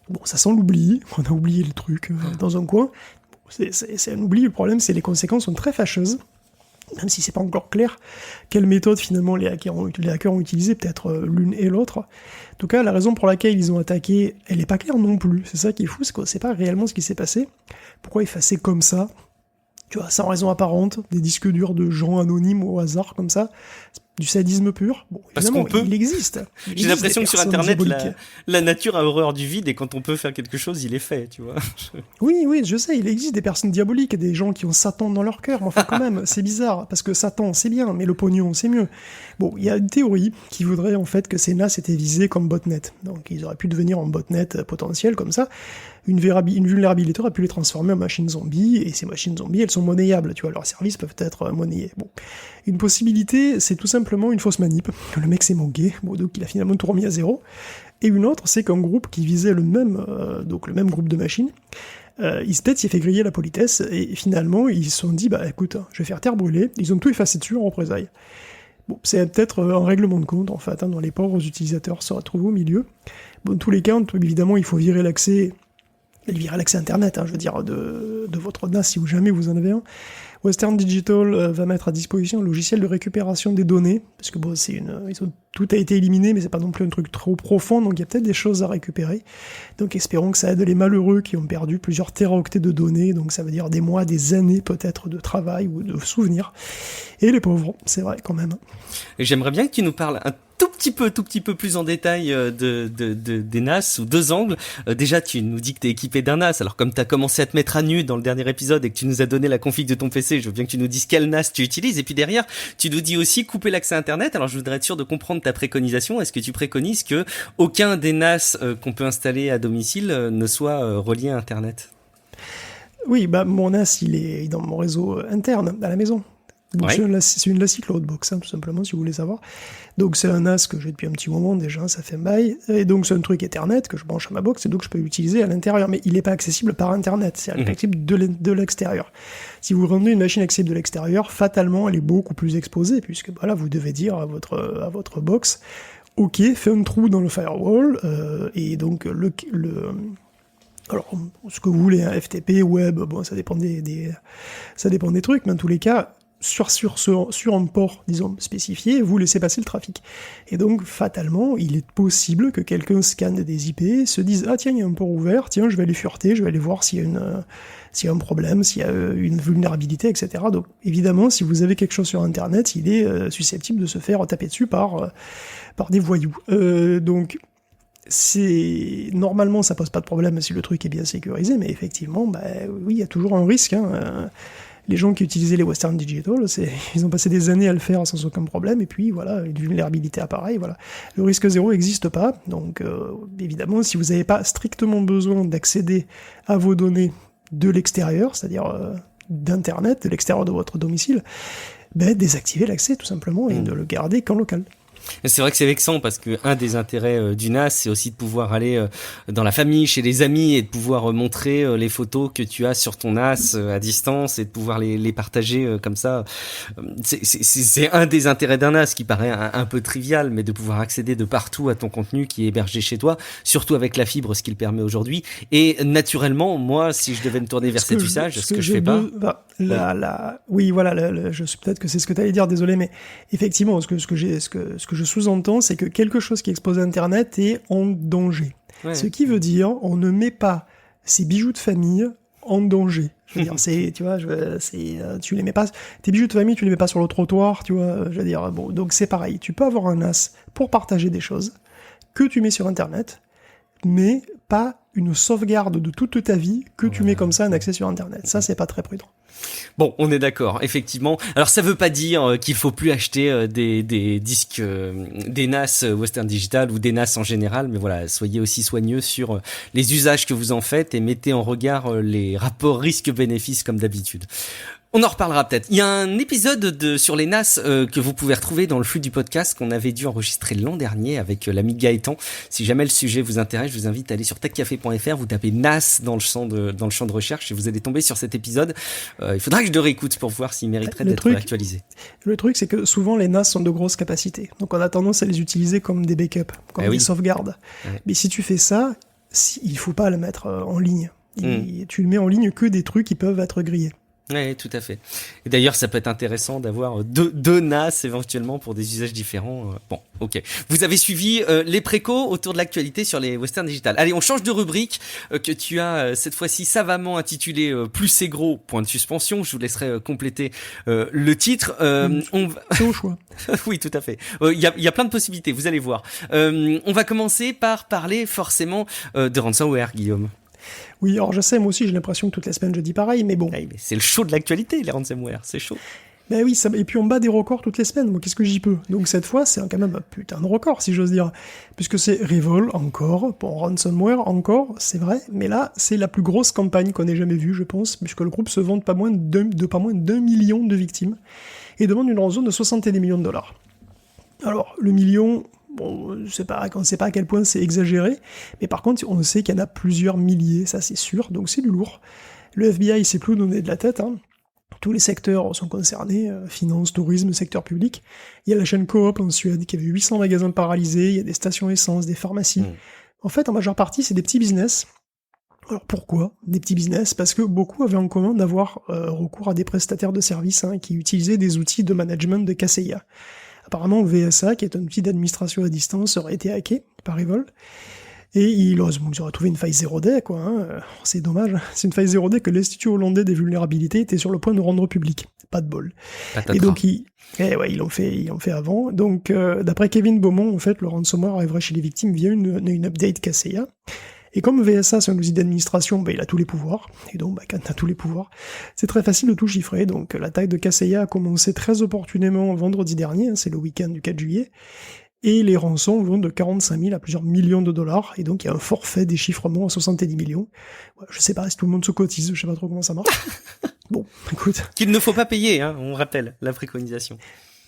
Bon, ça sent l'oubli, on a oublié le truc dans un coin. C'est un oubli, le problème c'est que les conséquences sont très fâcheuses. Même si c'est pas encore clair quelle méthode finalement les hackers ont utilisé, peut-être l'une et l'autre. En tout cas, la raison pour laquelle ils ont attaqué, elle est pas claire non plus. C'est ça qui est fou, c'est qu'on sait pas réellement ce qui s'est passé. Pourquoi effacer comme ça, tu vois, sans raison apparente, des disques durs de gens anonymes au hasard comme ça, du sadisme pur. Bon, parce qu'on peut. Il existe. J'ai l'impression que sur Internet, la nature a horreur du vide, et quand on peut faire quelque chose, il est fait, tu vois. Oui, je sais, il existe des personnes diaboliques, des gens qui ont Satan dans leur cœur, mais enfin quand même, c'est bizarre, parce que Satan, c'est bien, mais le pognon, c'est mieux. Bon, il y a une théorie qui voudrait en fait que ces NAS étaient visés comme botnet, donc ils auraient pu devenir en botnet potentiel, comme ça. Une vulnérabilité aurait pu les transformer en machines zombies, et ces machines zombies, elles sont monnayables, tu vois, leurs services peuvent être monnayés. Bon. Une possibilité, c'est tout simplement une fausse manip. Le mec s'est moqué, bon, donc il a finalement tout remis à zéro. Et une autre, c'est qu'un groupe qui visait le même groupe de machines, peut-être s'est fait griller la politesse, et finalement, ils se sont dit, bah écoute, je vais faire terre brûlée, ils ont tout effacé dessus en représailles. Bon, c'est peut-être un règlement de compte, en fait, dont les pauvres utilisateurs se retrouvent au milieu. Bon, dans tous les cas, évidemment, il faut virer l'accès Internet, je veux dire, de votre NAS si jamais vous en avez un. Western Digital va mettre à disposition un logiciel de récupération des données, parce que bon, tout a été éliminé, mais c'est pas non plus un truc trop profond, donc il y a peut-être des choses à récupérer. Donc espérons que ça aide les malheureux qui ont perdu plusieurs téraoctets de données, donc ça veut dire des mois, des années peut-être de travail ou de souvenirs. Et les pauvres, c'est vrai quand même. Et j'aimerais bien que tu nous parles un tout petit peu plus en détail des NAS sous deux angles. Déjà, tu nous dis que t'es équipé d'un NAS. Alors, comme t'as commencé à te mettre à nu dans le dernier épisode et que tu nous as donné la config de ton PC, je veux bien que tu nous dises quel NAS tu utilises. Et puis derrière, tu nous dis aussi couper l'accès Internet. Alors, je voudrais être sûr de comprendre ta préconisation. Est-ce que tu préconises que aucun des NAS qu'on peut installer à domicile ne soit relié à Internet? Oui, mon NAS, il est dans mon réseau interne, à la maison. Donc ouais. C'est une Lassie Cloudbox, tout simplement, si vous voulez savoir. Donc c'est un NAS que j'ai depuis un petit moment déjà, ça fait bail. Et donc c'est un truc Ethernet que je branche à ma box et donc je peux l'utiliser à l'intérieur. Mais il n'est pas accessible par Internet, c'est accessible de l'extérieur. Si vous rendez une machine accessible de l'extérieur, fatalement elle est beaucoup plus exposée, puisque voilà, vous devez dire à votre box, ok, fais un trou dans le firewall, et donc Alors, ce que vous voulez, hein, FTP, web, bon, ça dépend ça dépend des trucs, mais en tous les cas, sur un port, disons, spécifié, vous laissez passer le trafic. Et donc, fatalement, il est possible que quelqu'un scanne des IP, se dise, ah tiens, il y a un port ouvert, tiens, je vais aller fureter, je vais aller voir s'il y a un problème, s'il y a une vulnérabilité, etc. Donc, évidemment, si vous avez quelque chose sur Internet, il est susceptible de se faire taper dessus par des voyous. Donc, normalement, ça pose pas de problème si le truc est bien sécurisé, mais effectivement, oui, il y a toujours un risque, hein. Les gens qui utilisaient les Western Digital, ils ont passé des années à le faire sans aucun problème, et puis voilà, une vulnérabilité apparaît, voilà. Le risque zéro n'existe pas, donc évidemment, si vous n'avez pas strictement besoin d'accéder à vos données de l'extérieur, c'est-à-dire d'Internet, de l'extérieur de votre domicile, désactivez l'accès tout simplement, et ne le gardez qu'en local. C'est vrai que c'est vexant parce que un des intérêts du NAS, c'est aussi de pouvoir aller dans la famille, chez les amis et de pouvoir montrer les photos que tu as sur ton NAS à distance et de pouvoir les partager comme ça. C'est un des intérêts d'un NAS qui paraît un peu trivial, mais de pouvoir accéder de partout à ton contenu qui est hébergé chez toi, surtout avec la fibre, ce qu'il permet aujourd'hui. Et naturellement, moi, si je devais me tourner vers cet usage, ce que je fais pas. Oui, voilà, peut-être que c'est ce que tu allais dire, désolé, mais effectivement, ce que je sous-entends, c'est que quelque chose qui est exposé à Internet est en danger. Ouais. Ce qui veut dire, on ne met pas ses bijoux de famille en danger. Je veux dire, tu les mets pas, tes bijoux de famille, tu les mets pas sur le trottoir, tu vois, je veux dire, bon, donc c'est pareil. Tu peux avoir un NAS pour partager des choses que tu mets sur Internet, mais pas une sauvegarde de toute ta vie que tu mets comme ça un accès sur Internet. Ça, c'est pas très prudent. Bon, on est d'accord, effectivement. Alors, ça veut pas dire qu'il faut plus acheter des disques, des NAS Western Digital ou des NAS en général, mais voilà, soyez aussi soigneux sur les usages que vous en faites et mettez en regard les rapports risques-bénéfices comme d'habitude. On en reparlera peut-être. Il y a un épisode sur les NAS que vous pouvez retrouver dans le flux du podcast qu'on avait dû enregistrer l'an dernier avec l'ami Gaëtan. Si jamais le sujet vous intéresse, je vous invite à aller sur techcafé.fr, vous tapez NAS dans le champ de recherche et vous allez tomber sur cet épisode. Il faudra que je le réécoute pour voir s'il mériterait d'être actualisé. Le truc, c'est que souvent les NAS sont de grosses capacités. Donc on a tendance à les utiliser comme des backups, comme des sauvegardes. Ouais. Mais si tu fais ça, il faut pas le mettre en ligne. Tu le mets en ligne que des trucs qui peuvent être grillés. Oui, tout à fait. Et d'ailleurs, ça peut être intéressant d'avoir deux NAS éventuellement pour des usages différents. Bon, ok. Vous avez suivi les précaux autour de l'actualité sur les Western Digital. Allez, on change de rubrique que tu as cette fois-ci savamment intitulée Plus c'est gros, point de suspension. Je vous laisserai compléter le titre. C'est au choix. Oui, tout à fait. Il y a plein de possibilités, vous allez voir. On va commencer par parler forcément de ransomware, Guillaume. Oui, alors je sais, moi aussi j'ai l'impression que toutes les semaines je dis pareil, mais bon. Ouais, mais c'est le show de l'actualité, les ransomware, c'est chaud. Ben oui, et puis on bat des records toutes les semaines, moi qu'est-ce que j'y peux? Donc cette fois, c'est quand même un putain de record, si j'ose dire. Puisque c'est Revol, encore, pour ransomware, encore, c'est vrai, mais là, c'est la plus grosse campagne qu'on ait jamais vue, je pense, puisque le groupe se vante pas moins d'1 million de victimes, et demande une rançon de 70 millions de dollars. Alors, le million... Bon, on ne sait pas à quel point c'est exagéré, mais par contre, on sait qu'il y en a plusieurs milliers, ça c'est sûr, donc c'est du lourd. Le FBI s'est plus donné de la tête, hein. Tous les secteurs sont concernés, finance, tourisme, secteur public. Il y a la chaîne Coop en Suède qui avait 800 magasins paralysés, il y a des stations essence, des pharmacies. En fait, en majeure partie, c'est des petits business. Alors pourquoi des petits business? Parce que beaucoup avaient en commun d'avoir recours à des prestataires de services qui utilisaient des outils de management de Kaseya. Apparemment, VSA, qui est un outil d'administration à distance, aurait été hacké par Revol. Et ils auraient trouvé une faille 0D, quoi. C'est dommage. C'est une faille 0D que l'Institut hollandais des vulnérabilités était sur le point de rendre public. Pas de bol. Patatras. Et donc, ils l'ont fait avant. Donc, d'après Kevin Beaumont, en fait, le ransomware arriverait chez les victimes via une update Kaseya. Et comme VSA, c'est un outil d'administration, il a tous les pouvoirs. Et donc, quand t'as tous les pouvoirs, c'est très facile de tout chiffrer. Donc, l'attaque de Kaseya a commencé très opportunément vendredi dernier, c'est le week-end du 4 juillet. Et les rançons vont de 45 000 à plusieurs millions de dollars. Et donc, il y a un forfait déchiffrement à 70 millions. Ouais, je sais pas si tout le monde se cotise, je sais pas trop comment ça marche. Bon, écoute. Qu'il ne faut pas payer, on rappelle la préconisation.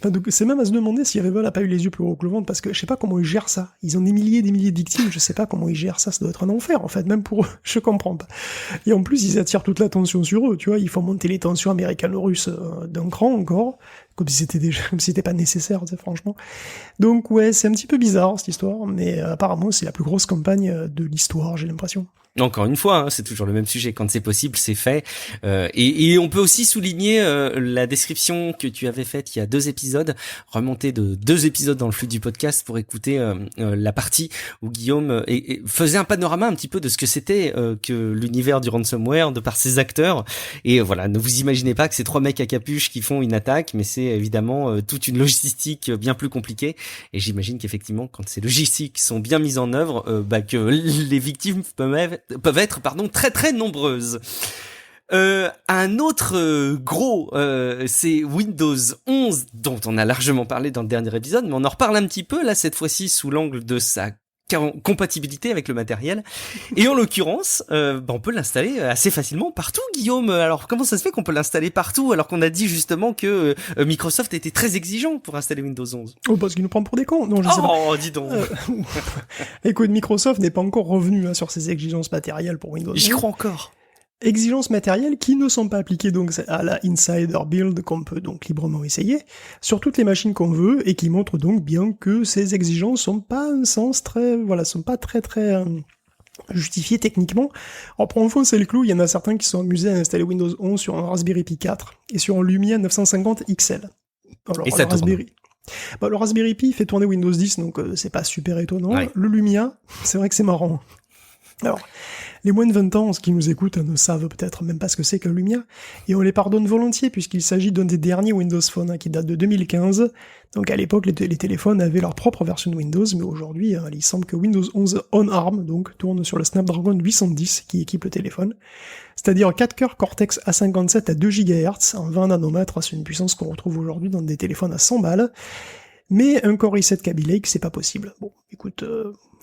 Enfin, donc, c'est même à se demander si Revol a pas eu les yeux plus gros que le ventre, parce que je sais pas comment ils gèrent ça. Ils ont des milliers de victimes, je sais pas comment ils gèrent ça, ça doit être un enfer, en fait, même pour eux, je comprends pas. Et en plus, ils attirent toute l'attention sur eux, tu vois, ils font monter les tensions américano-russes d'un cran encore, comme si c'était pas nécessaire, franchement. Donc ouais, c'est un petit peu bizarre, cette histoire, mais apparemment, c'est la plus grosse campagne de l'histoire, j'ai l'impression. Encore une fois, hein, c'est toujours le même sujet. Quand c'est possible, c'est fait. Et on peut aussi souligner la description que tu avais faite il y a 2 épisodes, remonter de 2 épisodes dans le flux du podcast pour écouter la partie où Guillaume faisait un panorama un petit peu de ce que c'était que l'univers du ransomware de par ses acteurs. Et voilà, ne vous imaginez pas que c'est 3 mecs à capuche qui font une attaque, mais c'est évidemment toute une logistique bien plus compliquée. Et j'imagine qu'effectivement, quand ces logistiques sont bien mises en œuvre, que les victimes peuvent être très très nombreuses. Un autre gros, c'est Windows 11, dont on a largement parlé dans le dernier épisode, mais on en reparle un petit peu là cette fois-ci sous l'angle de sa compatibilité avec le matériel. Et en l'occurrence, on peut l'installer assez facilement partout, Guillaume. Alors comment ça se fait qu'on peut l'installer partout alors qu'on a dit justement que Microsoft était très exigeant pour installer Windows 11? Oh, parce qu'il nous prend pour des cons. Non, je sais pas. Oh, dis donc. Écoute, Microsoft n'est pas encore revenu sur ses exigences matérielles pour Windows 11. J'y crois encore. Exigences matérielles qui ne sont pas appliquées donc à la Insider Build qu'on peut donc librement essayer sur toutes les machines qu'on veut et qui montrent donc bien que ces exigences sont pas sont pas très justifiées techniquement. Alors pour enfoncer le clou, il y en a certains qui sont amusés à installer Windows 11 sur un Raspberry Pi 4 et sur un Lumia 950 XL. Alors, et ça tourne. Le Raspberry Pi fait tourner Windows 10, donc c'est pas super étonnant. Ouais. Le Lumia, c'est vrai que c'est marrant. Alors, les moins de 20 ans, ce qui nous écoutent, ne savent peut-être même pas ce que c'est qu'un Lumia, et on les pardonne volontiers, puisqu'il s'agit d'un des derniers Windows Phone, qui date de 2015. Donc à l'époque, les téléphones avaient leur propre version de Windows, mais aujourd'hui, il semble que Windows 11 on ARM, donc tourne sur le Snapdragon 810 qui équipe le téléphone. C'est-à-dire 4 cœurs Cortex A57 à 2 GHz, en 20 nanomètres, c'est une puissance qu'on retrouve aujourd'hui dans des téléphones à 100 balles. Mais un Core i7 Kaby Lake, c'est pas possible. Bon, écoute,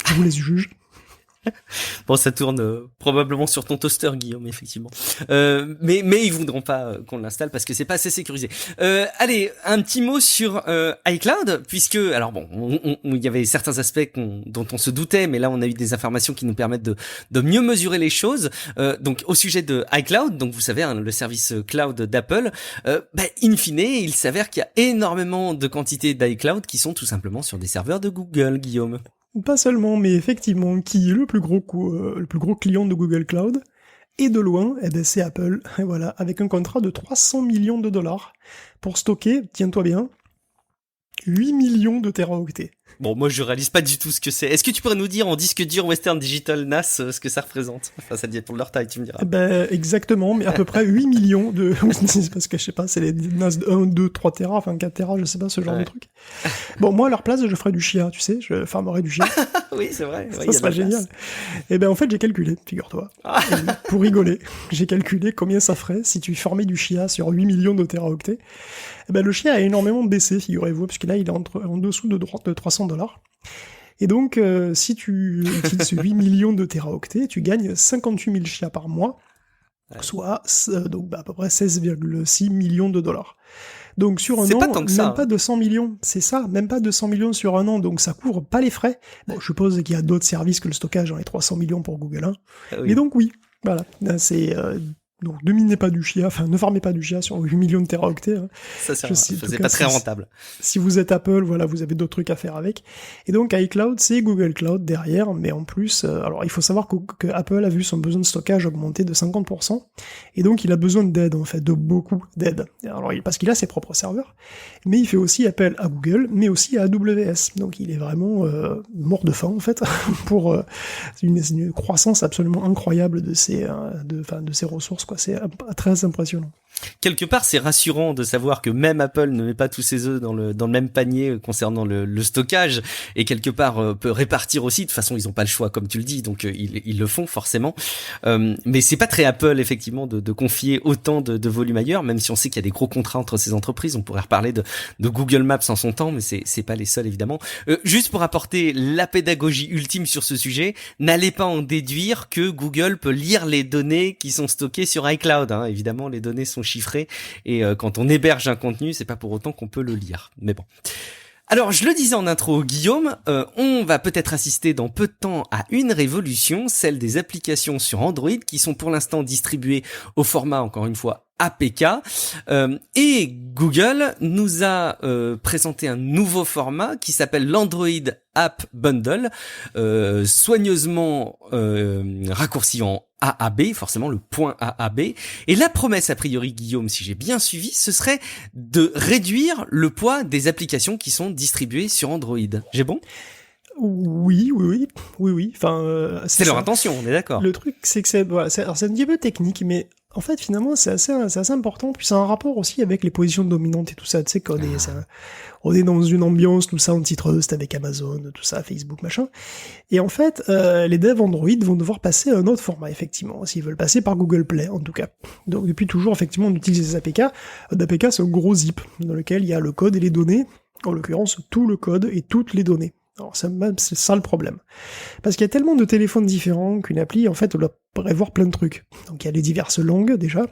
je vous laisse juger. Bon, ça tourne probablement sur ton toaster, Guillaume, effectivement. Mais ils voudront pas qu'on l'installe parce que c'est pas assez sécurisé. Allez, un petit mot sur iCloud, puisque alors bon, il y avait certains aspects dont on se doutait, mais là on a eu des informations qui nous permettent de mieux mesurer les choses. Donc au sujet de iCloud, donc vous savez, le service cloud d'Apple, in fine, il s'avère qu'il y a énormément de quantités d'iCloud qui sont tout simplement sur des serveurs de Google, Guillaume. Pas seulement, mais effectivement, qui est le plus gros client de Google Cloud, et de loin, c'est Apple, et voilà, avec un contrat de 300 millions de dollars pour stocker, tiens-toi bien, 8 millions de téraoctets. Bon, moi je réalise pas du tout ce que c'est. Est-ce que tu pourrais nous dire en disque dur Western Digital NAS ce que ça représente? Enfin, ça dit pour leur taille, tu me diras. Exactement, mais à peu près 8 millions de... parce que je sais pas, c'est les NAS de 1, 2, 3 Tera, enfin 4 Tera, je sais pas, ce genre de truc. Bon, moi à leur place, je ferais du chia, tu sais, je farmerais du chia. Oui, c'est vrai. Ça serait génial. Et en fait, j'ai calculé, figure-toi. Pour rigoler, j'ai calculé combien ça ferait si tu formais du chia sur 8 millions de téraoctets. Le chia a énormément baissé, figurez-vous, parce que là, il est en dessous de 300 $. Et donc, si tu utilises 8 millions de téraoctets, tu gagnes 58 000 chia par mois, soit à peu près 16,6 millions de dollars. Donc sur un an, même pas 200 millions, c'est ça, même pas 200 millions sur un an, donc ça couvre pas les frais. Bon, je suppose qu'il y a d'autres services que le stockage dans les 300 millions pour Google, hein. Mais donc oui, voilà, c'est... Donc ne minez pas du chia, enfin ne farmez pas du chia sur 8 millions de téraoctets. Hein. Ça faisait pas très rentable. Si vous êtes Apple, voilà, vous avez d'autres trucs à faire avec. Et donc iCloud, c'est Google Cloud derrière, mais en plus, alors il faut savoir que Apple a vu son besoin de stockage augmenter de 50%, et donc il a besoin d'aide en fait, de beaucoup d'aide. Alors parce qu'il a ses propres serveurs, mais il fait aussi appel à Google, mais aussi à AWS. Donc il est vraiment mort de faim en fait pour une croissance absolument incroyable de ses ressources. C'est très impressionnant. Quelque part, c'est rassurant de savoir que même Apple ne met pas tous ses œufs dans le même panier concernant le stockage, et quelque part peut répartir aussi. De toute façon, ils ont pas le choix, comme tu le dis, donc ils le font forcément. Mais c'est pas très Apple effectivement de confier autant de volume ailleurs, même si on sait qu'il y a des gros contrats entre ces entreprises. On pourrait reparler de Google Maps en son temps, mais c'est pas les seuls évidemment. Juste pour apporter la pédagogie ultime sur ce sujet, n'allez pas en déduire que Google peut lire les données qui sont stockées sur iCloud. Hein. Évidemment, les données sont chiffré, et quand on héberge un contenu, c'est pas pour autant qu'on peut le lire. Mais bon. Alors, je le disais en intro, Guillaume, on va peut-être assister dans peu de temps à une révolution, celle des applications sur Android qui sont pour l'instant distribuées au format, encore une fois, APK. Et Google nous a présenté un nouveau format qui s'appelle l'Android App Bundle, soigneusement raccourci en AAB, forcément le point AAB. Et la promesse, a priori, Guillaume, si j'ai bien suivi, ce serait de réduire le poids des applications qui sont distribuées sur Android. J'ai bon ? Oui. Enfin, c'est leur intention, on est d'accord. Le truc, c'est que c'est un petit peu technique, mais en fait, finalement, c'est assez important. Puis c'est un rapport aussi avec les positions dominantes et tout ça. Tu sais, quand on est dans une ambiance, tout ça, antitrust avec Amazon, tout ça, Facebook, machin. Et en fait, les devs Android vont devoir passer à un autre format, effectivement, s'ils veulent passer par Google Play, en tout cas. Donc, depuis toujours, effectivement, on utilise les APK. Un APK, c'est un gros zip, dans lequel il y a le code et les données. En l'occurrence, tout le code et toutes les données. Alors c'est ça le problème. Parce qu'il y a tellement de téléphones différents qu'une appli, en fait, on doit prévoir plein de trucs. Donc il y a les diverses langues, déjà.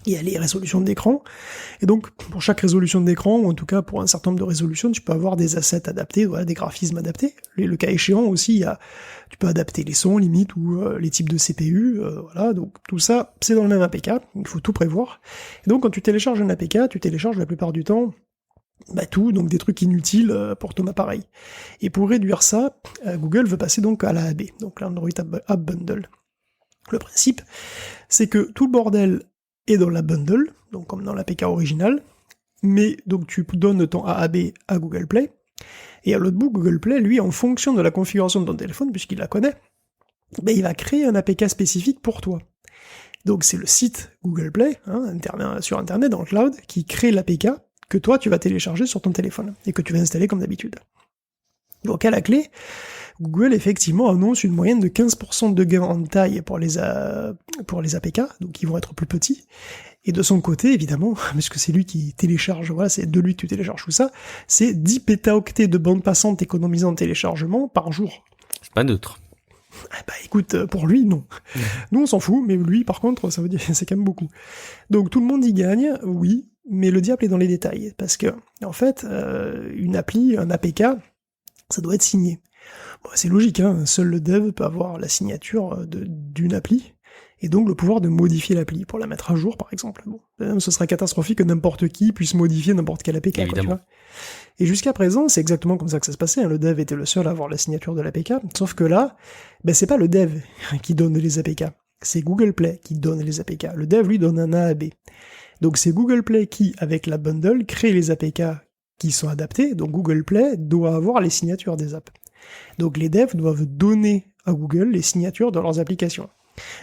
Il y a les résolutions d'écran. Et donc, pour chaque résolution d'écran, ou en tout cas pour un certain nombre de résolutions, tu peux avoir des assets adaptés, voilà, des graphismes adaptés. Le cas échéant aussi, tu peux adapter les sons, limite, ou les types de CPU, voilà. Donc tout ça, c'est dans le même APK. Il faut tout prévoir. Et donc quand tu télécharges un APK, tu télécharges la plupart du temps tout, donc des trucs inutiles pour ton appareil. Et pour réduire ça, Google veut passer donc à l'AAB, donc l'Android App Bundle. Le principe, c'est que tout le bordel est dans la bundle, donc comme dans l'APK original, mais donc tu donnes ton AAB à Google Play, et à l'autre bout, Google Play, lui, en fonction de la configuration de ton téléphone, puisqu'il la connaît, il va créer un APK spécifique pour toi. Donc c'est le site Google Play, sur Internet, dans le cloud, qui crée l'APK, que toi tu vas télécharger sur ton téléphone et que tu vas installer comme d'habitude. Donc à la clé, Google effectivement annonce une moyenne de 15% de gain en taille pour les APK, donc ils vont être plus petits. Et de son côté, évidemment, parce que c'est lui qui télécharge, voilà, c'est de lui que tu télécharges tout ça, c'est 10 pétaoctets de bande passante économisée en téléchargement par jour. C'est pas neutre. Écoute, pour lui, non. Nous, on s'en fout, mais lui, par contre, ça veut dire c'est quand même beaucoup. Donc tout le monde y gagne, oui, mais le diable est dans les détails, parce que, en fait, une appli, un APK, ça doit être signé. Bon, c'est logique, seul le dev peut avoir la signature d'une appli, et donc le pouvoir de modifier l'appli, pour la mettre à jour, par exemple. Bon, ce serait catastrophique que n'importe qui puisse modifier n'importe quel APK, quoi, tu vois. Et jusqu'à présent, c'est exactement comme ça que ça se passait, le dev était le seul à avoir la signature de l'APK, sauf que là, c'est pas le dev qui donne les APK, c'est Google Play qui donne les APK. Le dev, lui, donne un AAB. Donc c'est Google Play qui, avec la bundle, crée les APK qui sont adaptés, donc Google Play doit avoir les signatures des apps. Donc les devs doivent donner à Google les signatures de leurs applications.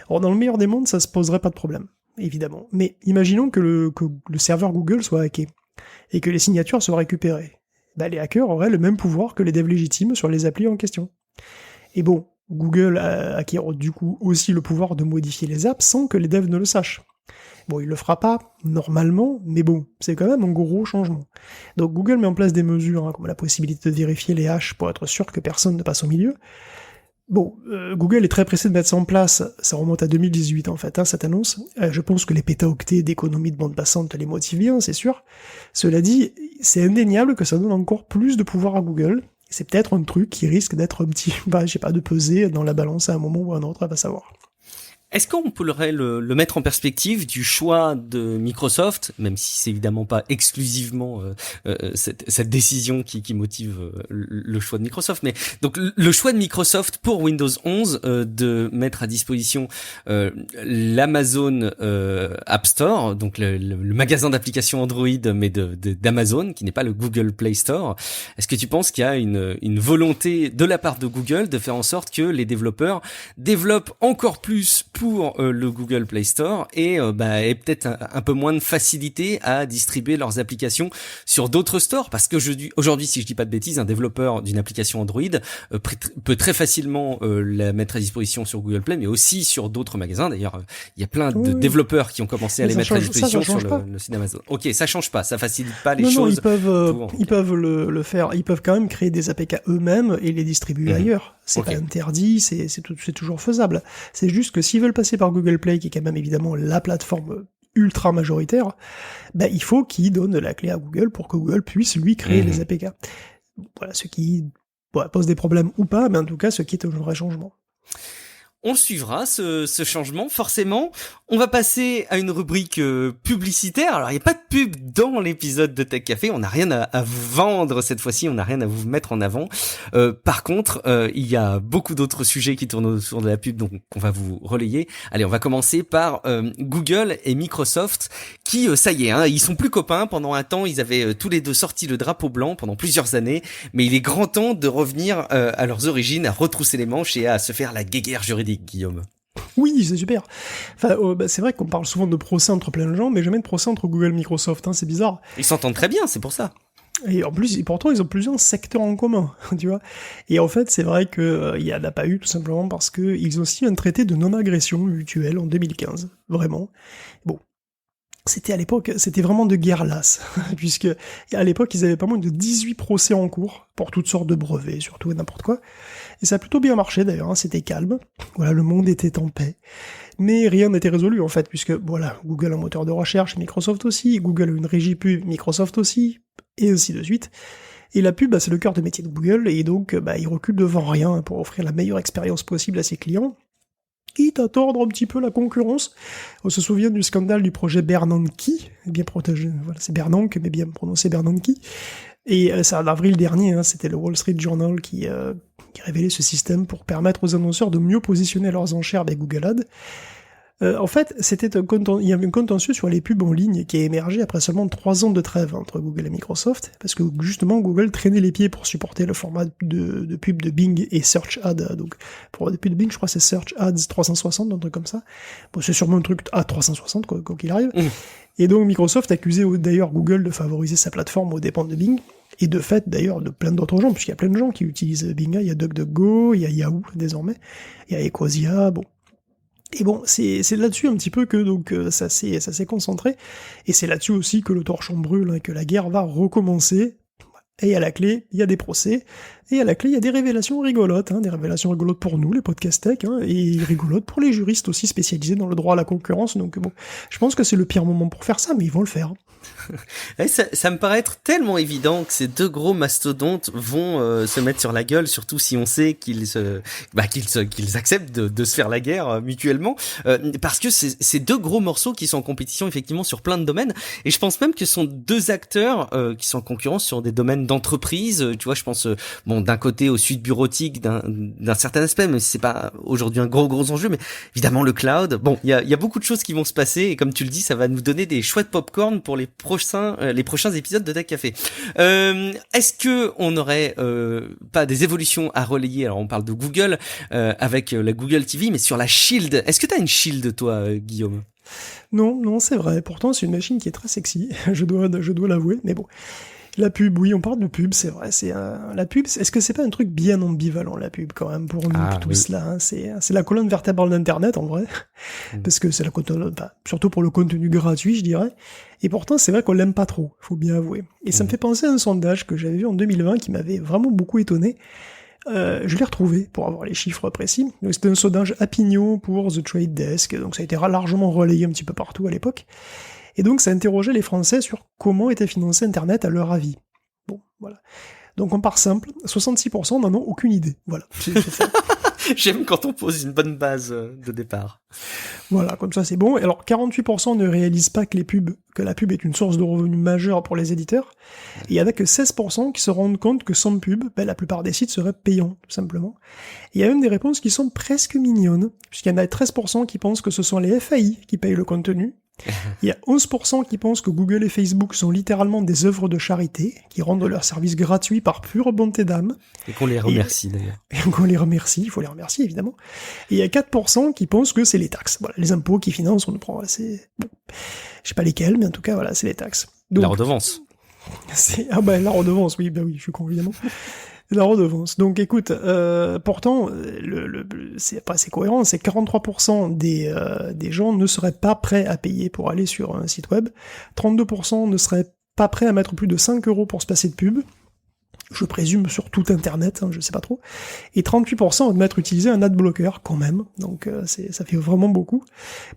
Alors dans le meilleur des mondes, ça se poserait pas de problème, évidemment. Mais imaginons que le serveur Google soit hacké, et que les signatures soient récupérées. Les hackers auraient le même pouvoir que les devs légitimes sur les applis en question. Et bon, Google acquiert du coup aussi le pouvoir de modifier les apps sans que les devs ne le sachent. Bon, il le fera pas, normalement, mais bon, c'est quand même un gros changement. Donc Google met en place des mesures, comme la possibilité de vérifier les hashes pour être sûr que personne ne passe au milieu. Bon, Google est très pressé de mettre ça en place, ça remonte à 2018 en fait, cette annonce. Je pense que les pétaoctets d'économie de bande passante les motivent bien, c'est sûr. Cela dit, c'est indéniable que ça donne encore plus de pouvoir à Google. C'est peut-être un truc qui risque d'être un petit, de peser dans la balance à un moment ou à un autre, va savoir. Est-ce qu'on pourrait le mettre en perspective du choix de Microsoft, même si c'est évidemment pas exclusivement cette décision qui motive le choix de Microsoft, mais donc le choix de Microsoft pour Windows 11 de mettre à disposition l'Amazon App Store, donc le magasin d'applications Android, mais d'Amazon, qui n'est pas le Google Play Store. Est-ce que tu penses qu'il y a une volonté de la part de Google de faire en sorte que les développeurs développent encore plus pour le Google Play Store et peut-être un peu moins de facilité à distribuer leurs applications sur d'autres stores, parce que aujourd'hui, si je dis pas de bêtises, un développeur d'une application Android peut très facilement la mettre à disposition sur Google Play, mais aussi sur d'autres magasins. D'ailleurs, il y a plein de développeurs qui ont commencé à les mettre à disposition sur le site d'Amazon. Ok, ça change pas, ça facilite pas les choses. Non, ils peuvent le faire. Ils peuvent quand même créer des APK eux-mêmes et les distribuer ailleurs. C'est pas interdit, c'est toujours faisable. C'est juste que s'ils veulent passer par Google Play, qui est quand même évidemment la plateforme ultra majoritaire, il faut qu'ils donnent la clé à Google pour que Google puisse lui créer les APK. Voilà, ce qui pose des problèmes ou pas, mais en tout cas, ce qui est un vrai changement. on suivra ce changement, forcément. On va passer à une rubrique publicitaire. Alors, il n'y a pas de pub dans l'épisode de Tech Café. On n'a rien à vous vendre cette fois-ci. On n'a rien à vous mettre en avant. Par contre, il y a beaucoup d'autres sujets qui tournent autour de la pub, donc on va vous relayer. Allez, on va commencer par Google et Microsoft qui, ça y est, hein, ils sont plus copains. Pendant un temps, ils avaient tous les deux sorti le drapeau blanc pendant plusieurs années. Mais il est grand temps de revenir à leurs origines, à retrousser les manches et à se faire la guéguerre juridique. Guillaume. Oui, c'est super. Enfin, c'est vrai qu'on parle souvent de procès entre plein de gens, mais jamais de procès entre Google et Microsoft, hein, c'est bizarre. Ils s'entendent très bien, c'est pour ça. Et en plus, pourtant, ils ont plusieurs secteurs en commun, tu vois. Et en fait, c'est vrai que il y en a pas eu, tout simplement parce que ils ont signé un traité de non-agression mutuelle en 2015. Vraiment. Bon. C'était à l'époque, c'était vraiment de guerre lasse, puisque à l'époque, ils avaient pas moins de 18 procès en cours, pour toutes sortes de brevets, surtout et n'importe quoi. Et ça a plutôt bien marché d'ailleurs, hein, c'était calme. Voilà, le monde était en paix. Mais rien n'était résolu en fait, puisque voilà, Google a un moteur de recherche, Microsoft aussi, Google a une régie pub, Microsoft aussi, et ainsi de suite. Et la pub, c'est le cœur de métier de Google, et donc il recule devant rien pour offrir la meilleure expérience possible à ses clients, quitte à tordre un petit peu la concurrence. On se souvient du scandale du projet Bernanke, bien protégé, voilà, c'est Bernanke, mais bien prononcé Bernanke. Et c'est en avril dernier, hein, c'était le Wall Street Journal qui révélait ce système pour permettre aux annonceurs de mieux positionner leurs enchères avec Google Ads. En fait, il y avait un contentieux sur les pubs en ligne qui a émergé après seulement 3 ans de trêve entre Google et Microsoft, parce que justement Google traînait les pieds pour supporter le format de pub de Bing et Search Ads. Donc pour des pubs de Bing, je crois que c'est Search Ads 360, un truc comme ça. Bon, c'est sûrement un truc à 360 quoi qu'il arrive. Et donc Microsoft accusait d'ailleurs Google de favoriser sa plateforme aux dépens de Bing. Et de fait, d'ailleurs, de plein d'autres gens, puisqu'il y a plein de gens qui utilisent Bing. Il y a DuckDuckGo, il y a Yahoo désormais, il y a Ecosia, bon. Et bon, c'est là-dessus un petit peu que donc ça s'est concentré, et c'est là-dessus aussi que le torchon brûle, hein, que la guerre va recommencer. Et à la clé, il y a des procès, et à la clé, il y a des révélations rigolotes, hein, des révélations rigolotes pour nous, les podcasts tech, hein, et rigolotes pour les juristes aussi spécialisés dans le droit à la concurrence. Donc bon, je pense que c'est le pire moment pour faire ça, mais ils vont le faire. Ça me paraît être tellement évident que ces deux gros mastodontes vont se mettre sur la gueule, surtout si on sait qu'ils acceptent de se faire la guerre mutuellement, parce que c'est deux gros morceaux qui sont en compétition effectivement sur plein de domaines, et je pense même que ce sont deux acteurs qui sont en concurrence sur des domaines d'entreprise. Tu vois, je pense d'un côté aux suites bureautiques d'un certain aspect, mais c'est pas aujourd'hui un gros enjeu, mais évidemment le cloud. Bon, il y a beaucoup de choses qui vont se passer, et comme tu le dis, ça va nous donner des chouettes popcorn pour les prochains épisodes de Tech Café. Est-ce que on n'aurait pas des évolutions à relayer? Alors on parle de Google avec la Google TV, mais sur la Shield. Est-ce que t'as une Shield toi, Guillaume? Non, c'est vrai. Pourtant, c'est une machine qui est très sexy. Je dois l'avouer. Mais bon. La pub, oui, on parle de pub, c'est vrai. La pub, est-ce que c'est pas un truc bien ambivalent, la pub, quand même, pour nous tous, oui. Là, hein, c'est la colonne vertébrale d'Internet, en vrai. Parce que c'est surtout pour le contenu gratuit, je dirais. Et pourtant, c'est vrai qu'on l'aime pas trop, faut bien avouer. Et ça me fait penser à un sondage que j'avais vu en 2020 qui m'avait vraiment beaucoup étonné. Je l'ai retrouvé pour avoir les chiffres précis. Donc c'était un sondage Apigno pour The Trade Desk, donc ça a été largement relayé un petit peu partout à l'époque. Et donc ça interrogeait les Français sur comment était financé Internet à leur avis. Bon, voilà. Donc on part simple, 66% n'en ont aucune idée. Voilà. J'aime quand on pose une bonne base de départ. Voilà, comme ça c'est bon. Alors 48% ne réalisent pas que la pub est une source de revenus majeure pour les éditeurs. Et il y en a que 16% qui se rendent compte que sans pub, la plupart des sites seraient payants, tout simplement. Et il y a même des réponses qui sont presque mignonnes, puisqu'il y en a 13% qui pensent que ce sont les FAI qui payent le contenu. Il y a 11% qui pensent que Google et Facebook sont littéralement des œuvres de charité, qui rendent leurs services gratuits par pure bonté d'âme. Et qu'on les remercie d'ailleurs. Et qu'on les remercie, il faut les remercier évidemment. Et il y a 4% qui pensent que c'est les taxes. Voilà, les impôts qui financent, on nous prend, c'est... Bon, je sais pas lesquels, mais en tout cas, voilà, c'est les taxes. Donc, la redevance. La redevance, oui, je suis con évidemment. La redevance. Donc écoute, pourtant, c'est cohérent, c'est 43% des gens ne seraient pas prêts à payer pour aller sur un site web, 32% ne seraient pas prêts à mettre plus de 5 € pour se passer de pub, je présume sur tout internet, hein, je sais pas trop, et 38% admettent utiliser un adblocker quand même, donc ça fait vraiment beaucoup.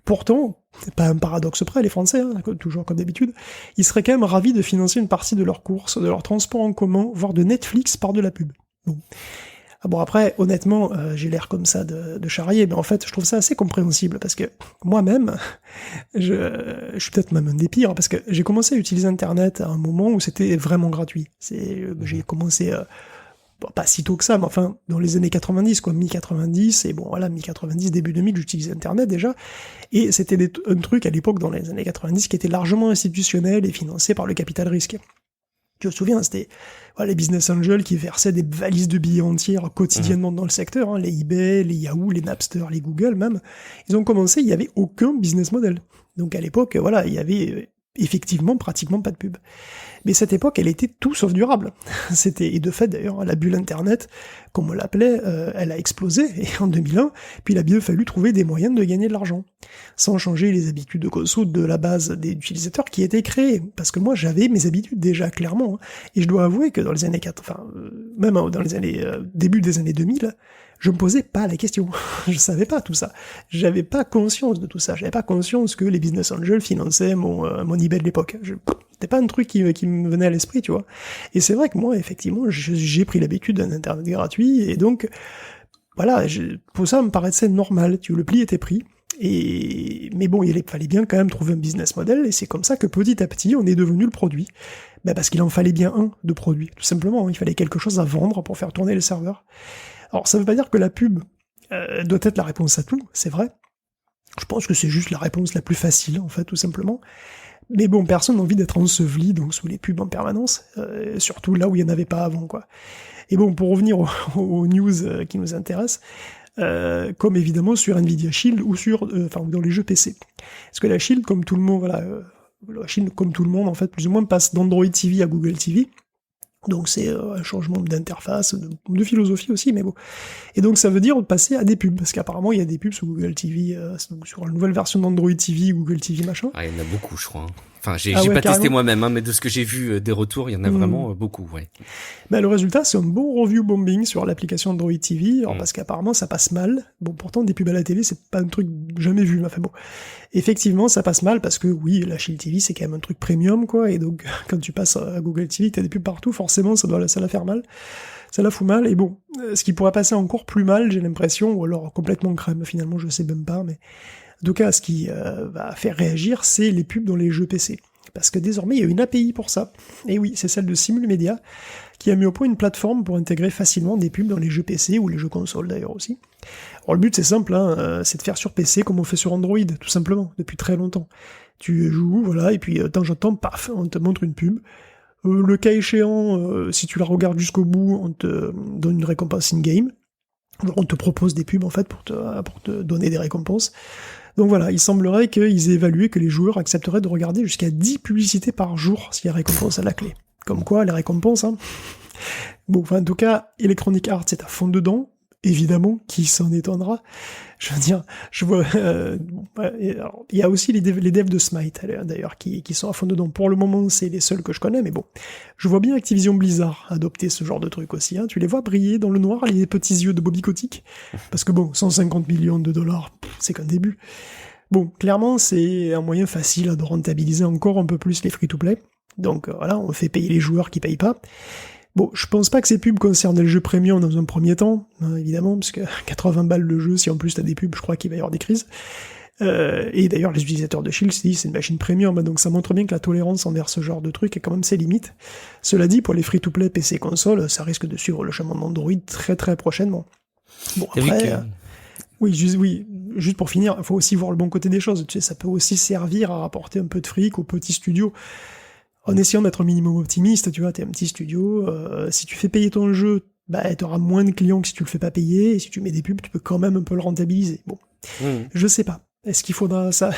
Pourtant, c'est pas un paradoxe près, les Français, hein, toujours comme d'habitude, ils seraient quand même ravis de financer une partie de leurs courses, de leur transport en commun, voire de Netflix par de la pub. Bon. Ah bon, après, honnêtement, j'ai l'air comme ça de charrier, mais en fait, je trouve ça assez compréhensible, parce que moi-même, je suis peut-être même un des pires, parce que j'ai commencé à utiliser Internet à un moment où c'était vraiment gratuit. J'ai commencé, bon, pas si tôt que ça, mais enfin, dans les années 90, quoi, mi-90, et bon, voilà, mi-90, début 2000, j'utilisais Internet déjà, et c'était un truc à l'époque, dans les années 90, qui était largement institutionnel et financé par le capital risque. Tu te souviens, c'était les business angels qui versaient des valises de billets entières quotidiennement dans le secteur, hein, les eBay, les Yahoo, les Napster, les Google même. Ils ont commencé, il n'y avait aucun business model. Donc à l'époque, voilà, il y avait effectivement pratiquement pas de pub. Mais cette époque, elle était tout sauf durable. Et de fait d'ailleurs, la bulle Internet, comme on l'appelait, elle a explosé en 2001, puis il a bien fallu trouver des moyens de gagner de l'argent, sans changer les habitudes de conso de la base des utilisateurs qui étaient créés. Parce que moi, j'avais mes habitudes déjà, clairement. Hein. Et je dois avouer que dans les années 80, même dans les années, début des années 2000, je me posais pas la question. Je savais pas tout ça. J'avais pas conscience de tout ça. J'avais pas conscience que les business angels finançaient mon eBay de l'époque. C'était pas un truc qui me venait à l'esprit, tu vois. Et c'est vrai que moi, effectivement, j'ai pris l'habitude d'un internet gratuit, et donc, voilà, pour ça, me paraissait normal. Le pli était pris. Mais bon, il fallait bien quand même trouver un business model, et c'est comme ça que petit à petit, on est devenu le produit. Parce qu'il en fallait bien un de produit, tout simplement. Il fallait quelque chose à vendre pour faire tourner les serveurs. Alors, ça veut pas dire que la pub doit être la réponse à tout, c'est vrai. Je pense que c'est juste la réponse la plus facile, en fait, tout simplement. Mais bon, personne n'a envie d'être enseveli donc sous les pubs en permanence, surtout là où il n'y en avait pas avant, quoi. Et bon, pour revenir aux news qui nous intéressent, comme évidemment sur Nvidia Shield ou ou dans les jeux PC. Parce que la Shield, comme tout le monde, la Shield, comme tout le monde, en fait, plus ou moins passe d'Android TV à Google TV. Donc c'est un changement d'interface, de philosophie aussi, mais bon. Et donc ça veut dire passer à des pubs, parce qu'apparemment il y a des pubs sur Google TV, donc sur la nouvelle version d'Android TV, Google TV machin. Ah, il y en a beaucoup, je crois. Hein. Enfin, j'ai pas testé moi-même, hein, mais de ce que j'ai vu des retours, il y en a vraiment beaucoup, ouais. Le résultat, c'est un bon review bombing sur l'application Android TV, alors parce qu'apparemment ça passe mal. Bon, pourtant des pubs à la télé, c'est pas un truc jamais vu, enfin bon. Effectivement, ça passe mal parce que oui, la Shield TV, c'est quand même un truc premium, quoi, et donc quand tu passes à Google TV, t'as des pubs partout, forcément, ça la faire mal. Ça la fout mal, et bon, ce qui pourrait passer encore plus mal, j'ai l'impression, ou alors complètement crème, finalement, je sais même pas, mais en tout cas, ce qui va faire réagir, c'est les pubs dans les jeux PC. Parce que désormais, il y a une API pour ça. Et oui, c'est celle de Simulmedia, qui a mis au point une plateforme pour intégrer facilement des pubs dans les jeux PC, ou les jeux consoles d'ailleurs aussi. Alors le but, c'est simple, hein, c'est de faire sur PC comme on fait sur Android, tout simplement, depuis très longtemps. Tu joues, voilà, et puis de temps en temps, paf, on te montre une pub. Le cas échéant, si tu la regardes jusqu'au bout, on te donne une récompense in-game. On te propose des pubs, en fait, pour te donner des récompenses. Donc voilà, il semblerait qu'ils aient évalué que les joueurs accepteraient de regarder jusqu'à 10 publicités par jour s'il y a récompense à la clé. Comme quoi, les récompenses, hein. Bon, enfin, en tout cas, Electronic Arts est à fond dedans. Évidemment, qui s'en étonnera. Je veux dire, je vois... il y a aussi les devs de Smite, d'ailleurs, qui sont à fond dedans. Pour le moment, c'est les seuls que je connais, mais bon. Je vois bien Activision Blizzard adopter ce genre de truc aussi. Hein. Tu les vois briller dans le noir, les petits yeux de Bobby Kotick. Parce que bon, 150 millions de dollars, c'est qu'un début. Bon, clairement, c'est un moyen facile de rentabiliser encore un peu plus les free-to-play. Donc voilà, on fait payer les joueurs qui payent pas. Bon, je pense pas que ces pubs concernent le jeu premium dans un premier temps, hein, évidemment, parce que 80 balles le jeu, si en plus t'as des pubs, je crois qu'il va y avoir des crises. Et d'ailleurs, les utilisateurs de Shield se disent c'est une machine premium, donc ça montre bien que la tolérance envers ce genre de truc a quand même ses limites. Cela dit, pour les free-to-play PC console, ça risque de suivre le chemin d'Android très très prochainement. Bon, après... Oui, juste pour finir, il faut aussi voir le bon côté des choses. Tu sais, ça peut aussi servir à rapporter un peu de fric aux petits studios. En essayant d'être un minimum optimiste, tu vois, t'es un petit studio, si tu fais payer ton jeu, t'auras moins de clients que si tu le fais pas payer, et si tu mets des pubs, tu peux quand même un peu le rentabiliser. Bon, Je sais pas. Est-ce qu'il faudra ça?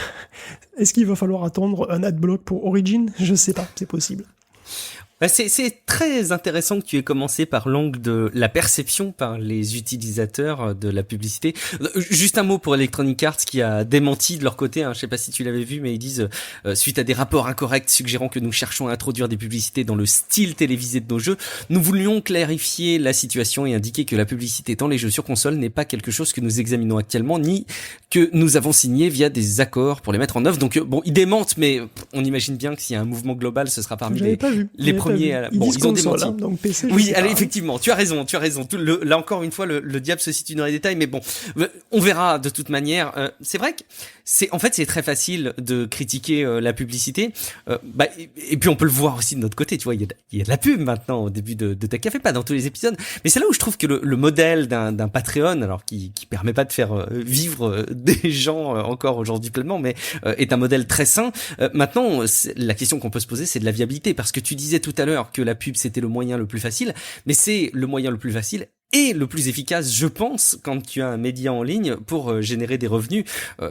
Est-ce qu'il va falloir attendre un adblock pour Origin? Je sais pas, c'est possible. C'est très intéressant que tu aies commencé par l'angle de la perception par les utilisateurs de la publicité. Juste un mot pour Electronic Arts qui a démenti de leur côté, hein, je sais pas si tu l'avais vu, mais ils disent suite à des rapports incorrects suggérant que nous cherchons à introduire des publicités dans le style télévisé de nos jeux, nous voulions clarifier la situation et indiquer que la publicité dans les jeux sur console n'est pas quelque chose que nous examinons actuellement, ni que nous avons signé via des accords pour les mettre en œuvre. Donc bon, ils démentent, mais on imagine bien que s'il y a un mouvement global, ce sera parmi les premiers. Ils ont démenti. Hein, donc PC. Oui, allez, effectivement, tu as raison. Là encore une fois, le diable se situe dans les détails, mais bon, on verra de toute manière. C'est vrai que c'est très facile de critiquer la publicité. Et puis on peut le voir aussi de notre côté. Tu vois, il y a de la pub maintenant au début de Tech Café, pas dans tous les épisodes, mais c'est là où je trouve que le modèle d'un Patreon, alors qui permet pas de faire vivre des gens encore aujourd'hui pleinement, mais est un modèle très sain. Maintenant, la question qu'on peut se poser, c'est de la viabilité, parce que tu disais tout à l'heure que la pub c'était le moyen le plus facile, mais c'est le moyen le plus facile et le plus efficace, je pense, quand tu as un média en ligne pour générer des revenus.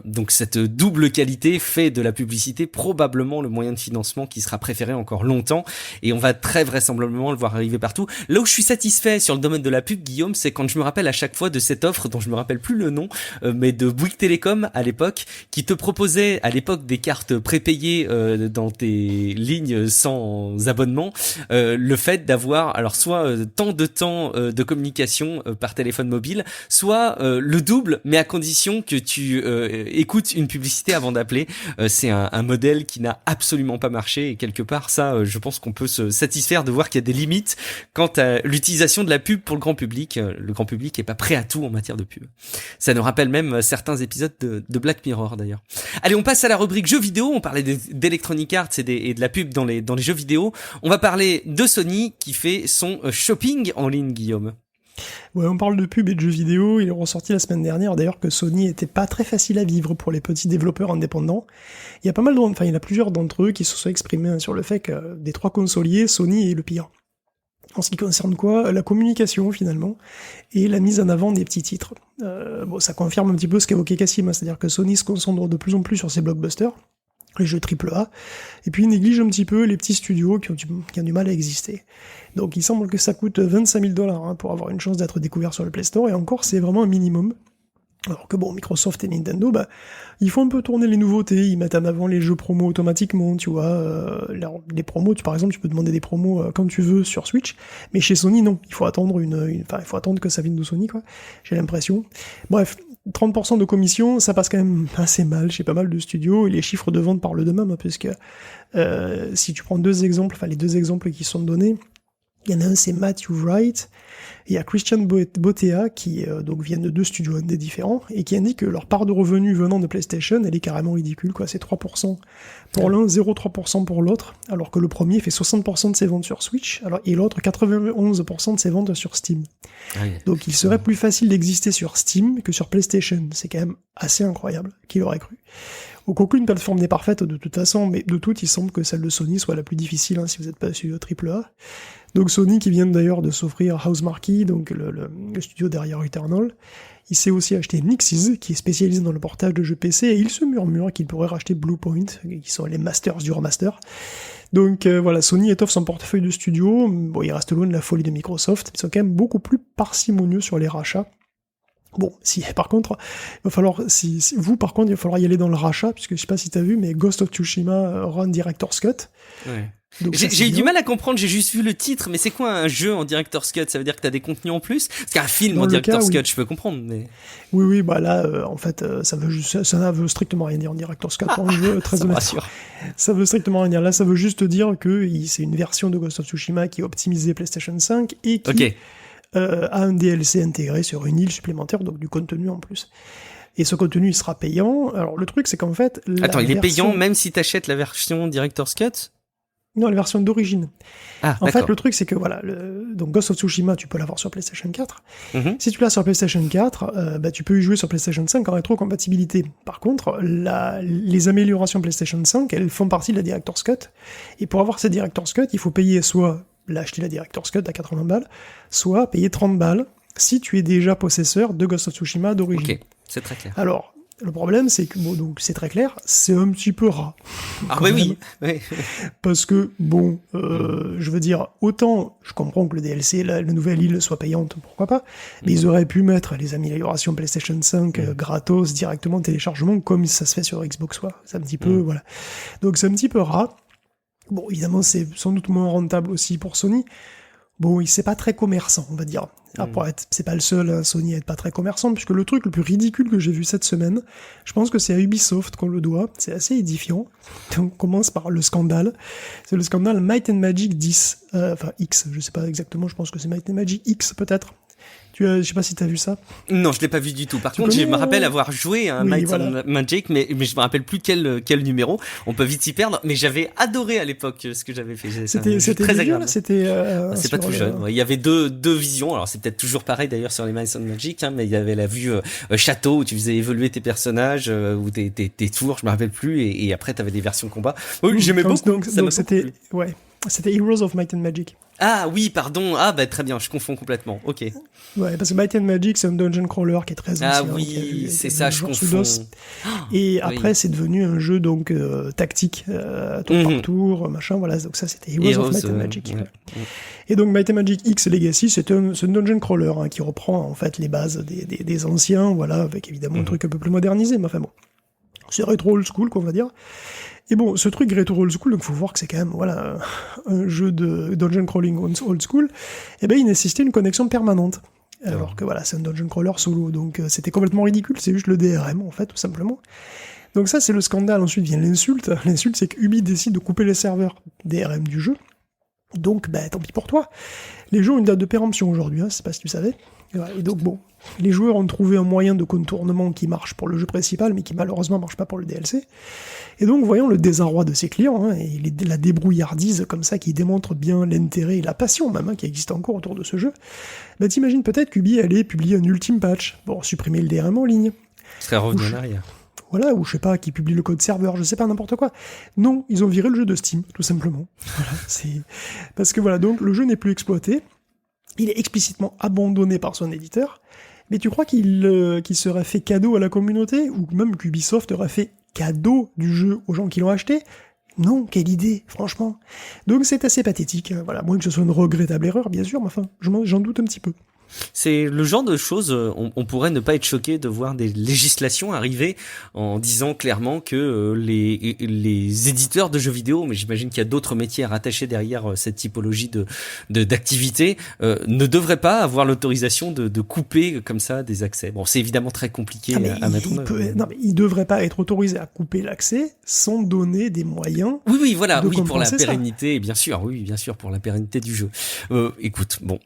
Donc cette double qualité fait de la publicité probablement le moyen de financement qui sera préféré encore longtemps, et on va très vraisemblablement le voir arriver partout. Là où je suis satisfait sur le domaine de la pub, Guillaume, c'est quand je me rappelle à chaque fois de cette offre dont je me rappelle plus le nom, mais de Bouygues Télécom à l'époque, qui te proposait à l'époque des cartes prépayées dans tes lignes sans abonnement, le fait d'avoir alors soit tant de temps de communication par téléphone mobile, soit le double, mais à condition que tu écoutes une publicité avant d'appeler. C'est un modèle qui n'a absolument pas marché, et quelque part ça, je pense qu'on peut se satisfaire de voir qu'il y a des limites quant à l'utilisation de la pub pour le grand public. Le grand public est pas prêt à tout en matière de pub. Ça nous rappelle même certains épisodes de Black Mirror d'ailleurs. Allez, on passe à la rubrique jeux vidéo. On parlait d'Electronic Arts et de la pub dans les jeux vidéo. On va parler de Sony qui fait son shopping en ligne, Guillaume. Ouais, on parle de pub et de jeux vidéo. Il est ressorti la semaine dernière d'ailleurs que Sony était pas très facile à vivre pour les petits développeurs indépendants. Il y a plusieurs d'entre eux qui se sont exprimés sur le fait que des trois consoliers, Sony est le pire. En ce qui concerne quoi ? La communication finalement, et la mise en avant des petits titres. Ça confirme un petit peu ce qu'évoquait Cassim, c'est-à-dire que Sony se concentre de plus en plus sur ses blockbusters, les jeux AAA, et puis il néglige un petit peu les petits studios qui ont du mal à exister. Donc il semble que ça coûte $25,000 pour avoir une chance d'être découvert sur le Play Store, et encore c'est vraiment un minimum. Alors que Microsoft et Nintendo, ils font un peu tourner les nouveautés, ils mettent en avant les jeux promos automatiquement, tu vois, les promos, par exemple, tu peux demander des promos quand tu veux sur Switch, mais chez Sony, non, il faut attendre il faut attendre que ça vienne de Sony, quoi, j'ai l'impression. Bref, 30% de commission, ça passe quand même assez mal chez pas mal de studios, et les chiffres de vente parlent d'eux-mêmes, puisque si tu prends les deux exemples qui sont donnés, il y en a un, c'est Matthew Wright, et il y a Christian Botea, qui donc viennent de deux studios indés différents, et qui indique que leur part de revenus venant de PlayStation, elle est carrément ridicule, quoi. C'est 3% pour l'un, 0,3% pour l'autre, alors que le premier fait 60% de ses ventes sur Switch, et l'autre 91% de ses ventes sur Steam. Donc il serait plus facile d'exister sur Steam que sur PlayStation. C'est quand même assez incroyable, qui l'aurait cru. Donc aucune plateforme n'est parfaite de toute façon, mais de toutes, il semble que celle de Sony soit la plus difficile, si vous n'êtes pas sur AAA. Donc Sony, qui vient d'ailleurs de s'offrir Housemarque, donc le studio derrière Returnal, il s'est aussi acheté Nixxes, qui est spécialisé dans le portage de jeux PC, et il se murmure qu'il pourrait racheter Bluepoint, qui sont les masters du remaster. Donc Sony étoffe son portefeuille de studios. Il reste loin de la folie de Microsoft, ils sont quand même beaucoup plus parcimonieux sur les rachats. Par contre, il va falloir y aller dans le rachat, puisque je sais pas si t'as vu, mais Ghost of Tsushima run Director's Cut. Ouais. J'ai eu du mal à comprendre, j'ai juste vu le titre, mais c'est quoi un jeu en Director's Cut ? Ça veut dire que t'as des contenus en plus ? Parce qu'un film en Director's Cut, je peux comprendre, mais... Oui, là, en fait, ça veut strictement rien dire en Director's Cut pour un jeu, très honnêtement. Ça veut strictement rien dire. Là, ça veut juste dire que c'est une version de Ghost of Tsushima qui est optimisée PlayStation 5 et qui a un DLC intégré sur une île supplémentaire, donc du contenu en plus. Et ce contenu, il sera payant. Alors, le truc, c'est qu'en fait... il est payant même si t'achètes la version Director's Cut ? Non, la version d'origine. En fait, le truc, c'est que donc Ghost of Tsushima, tu peux l'avoir sur PlayStation 4. Si tu l'as sur PlayStation 4, tu peux y jouer sur PlayStation 5 en rétrocompatibilité. Par contre, les améliorations PlayStation 5, elles font partie de la Director's Cut. Et pour avoir cette Director's Cut, il faut payer soit acheter la Director's Cut à 80 balles, soit payer 30 balles si tu es déjà possesseur de Ghost of Tsushima d'origine. Ok, c'est très clair. Alors, le problème, c'est que, donc c'est très clair, c'est un petit peu rat. Oui. Parce que, je veux dire, autant je comprends que le DLC, la nouvelle île soit payante, pourquoi pas, mais ils auraient pu mettre les améliorations PlayStation 5 gratos directement de téléchargement, comme ça se fait sur Xbox One. C'est un petit peu, voilà. Donc c'est un petit peu rat. Évidemment, c'est sans doute moins rentable aussi pour Sony. Bon, c'est pas très commerçant, on va dire. Après, c'est pas le seul, hein, Sony, à être pas très commerçant, puisque le truc le plus ridicule que j'ai vu cette semaine, je pense que c'est à Ubisoft qu'on le doit, c'est assez édifiant. Donc, on commence par le scandale. C'est le scandale Might and Magic 10, enfin X, je sais pas exactement, je pense que c'est Might and Magic X peut-être. Je sais pas si t'as vu ça. Non, je l'ai pas vu du tout. Par contre, je me rappelle avoir joué à un Might and Magic, mais je me rappelle plus quel numéro. On peut vite s'y perdre, mais j'avais adoré à l'époque ce que j'avais fait. C'était très agréable. C'est pas tout jeune. Ouais. Il y avait deux visions. Alors c'est peut-être toujours pareil d'ailleurs sur les Might and Magic, hein, mais il y avait la vue château où tu faisais évoluer tes personnages ou tes tours. Je me rappelle plus. Et après t'avais des versions combat. Oui, j'aimais beaucoup. Donc c'était C'était Heroes of Might and Magic. Ah oui, pardon. Ah bah très bien, je confonds complètement. Ok. Ouais, parce que Might and Magic, c'est un dungeon crawler qui est très ancien. Ah oui, c'est ça, je confonds. Et après, c'est devenu un jeu donc tactique, tour par tour, machin. Voilà, donc ça, c'était Heroes of Might and Magic. Ouais. Et donc Might and Magic X Legacy, c'est un dungeon crawler hein, qui reprend en fait les bases des anciens, voilà, avec évidemment un truc un peu plus modernisé, mais enfin bon, c'est rétro old school, quoi, on va dire. Et bon, ce truc rétro old school, donc faut voir que c'est quand même, voilà, un jeu de dungeon crawling old school, et ben il nécessitait une connexion permanente. Alors que voilà, c'est un dungeon crawler solo, donc c'était complètement ridicule, c'est juste le DRM, en fait, tout simplement. Donc ça, c'est le scandale. Ensuite vient l'insulte. L'insulte, c'est que Ubi décide de couper les serveurs DRM du jeu. Donc, bah, tant pis pour toi. Les jeux ont une date de péremption aujourd'hui, hein, je sais pas si tu savais. Et donc, bon, les joueurs ont trouvé un moyen de contournement qui marche pour le jeu principal, mais qui malheureusement marche pas pour le DLC. Et donc, voyons le désarroi de ses clients, hein, et la débrouillardise comme ça, qui démontre bien l'intérêt et la passion même, hein, qui existe encore autour de ce jeu. Bah, t'imagines peut-être qu'Ubi allait publier un ultime patch pour supprimer le DRM en ligne. Ce serait revenu en arrière. Voilà, ou je sais pas, qui publie le code serveur, je sais pas, n'importe quoi. Non, ils ont viré le jeu de Steam, tout simplement. Voilà, c'est... Parce que voilà, donc le jeu n'est plus exploité, il est explicitement abandonné par son éditeur, mais tu crois qu'il serait fait cadeau à la communauté, ou même qu'Ubisoft aurait fait cadeau du jeu aux gens qui l'ont acheté? Non, quelle idée, franchement. Donc c'est assez pathétique, hein, voilà, moins que ce soit une regrettable erreur, bien sûr, mais enfin, j'en doute un petit peu. C'est le genre de choses, on pourrait ne pas être choqué de voir des législations arriver en disant clairement que les éditeurs de jeux vidéo, mais j'imagine qu'il y a d'autres métiers rattachés derrière cette typologie d'activité, ne devraient pas avoir l'autorisation de couper comme ça des accès. Bon, c'est évidemment très compliqué à mettre en œuvre. Non, mais ils devraient pas être autorisés à couper l'accès sans donner des moyens. Oui, voilà, oui, pour la pérennité, bien sûr, oui, bien sûr, pour la pérennité du jeu. Écoute, bon,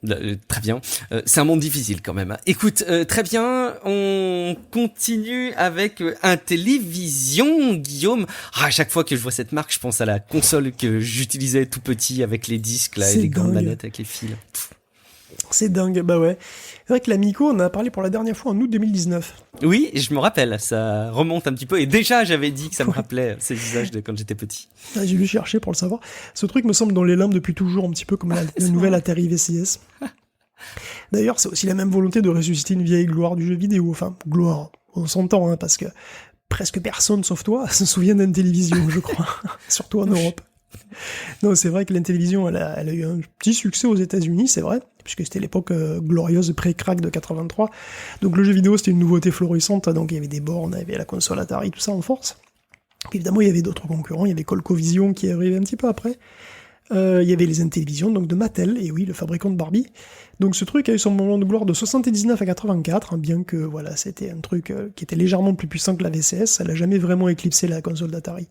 très bien. C'est un monde difficile quand même. Écoute, très bien, on continue avec Intellivision, Guillaume. À chaque fois que je vois cette marque, je pense à la console que j'utilisais tout petit avec les disques là, et les grandes manettes avec les fils. C'est dingue, bah ouais. C'est vrai que l'Amico, on en a parlé pour la dernière fois en août 2019. Oui, je me rappelle, ça remonte un petit peu. Et déjà, j'avais dit que ça me rappelait ces usages de quand j'étais petit. Ah, j'ai dû chercher pour le savoir. Ce truc me semble dans les limbes depuis toujours, un petit peu comme la nouvelle Atari VCS. D'ailleurs, c'est aussi la même volonté de ressusciter une vieille gloire du jeu vidéo. Enfin, gloire, on s'entend, hein, parce que presque personne, sauf toi, se souvient d'Intellivision, je crois. Surtout en Europe. Non, c'est vrai que l'Intellivision, elle a eu un petit succès aux États-Unis, c'est vrai, puisque c'était l'époque glorieuse pré-crack de 83. Donc le jeu vidéo, c'était une nouveauté florissante, donc il y avait des bornes, il y avait la console Atari, tout ça en force. Puis évidemment, il y avait d'autres concurrents, il y avait ColecoVision qui arrivait un petit peu après. Il y avait les Intellivision, donc de Mattel, et oui, le fabricant de Barbie. Donc ce truc a eu son moment de gloire de 79 à 84, hein, bien que voilà, c'était un truc qui était légèrement plus puissant que la VCS, elle a jamais vraiment éclipsé la console d'Atari.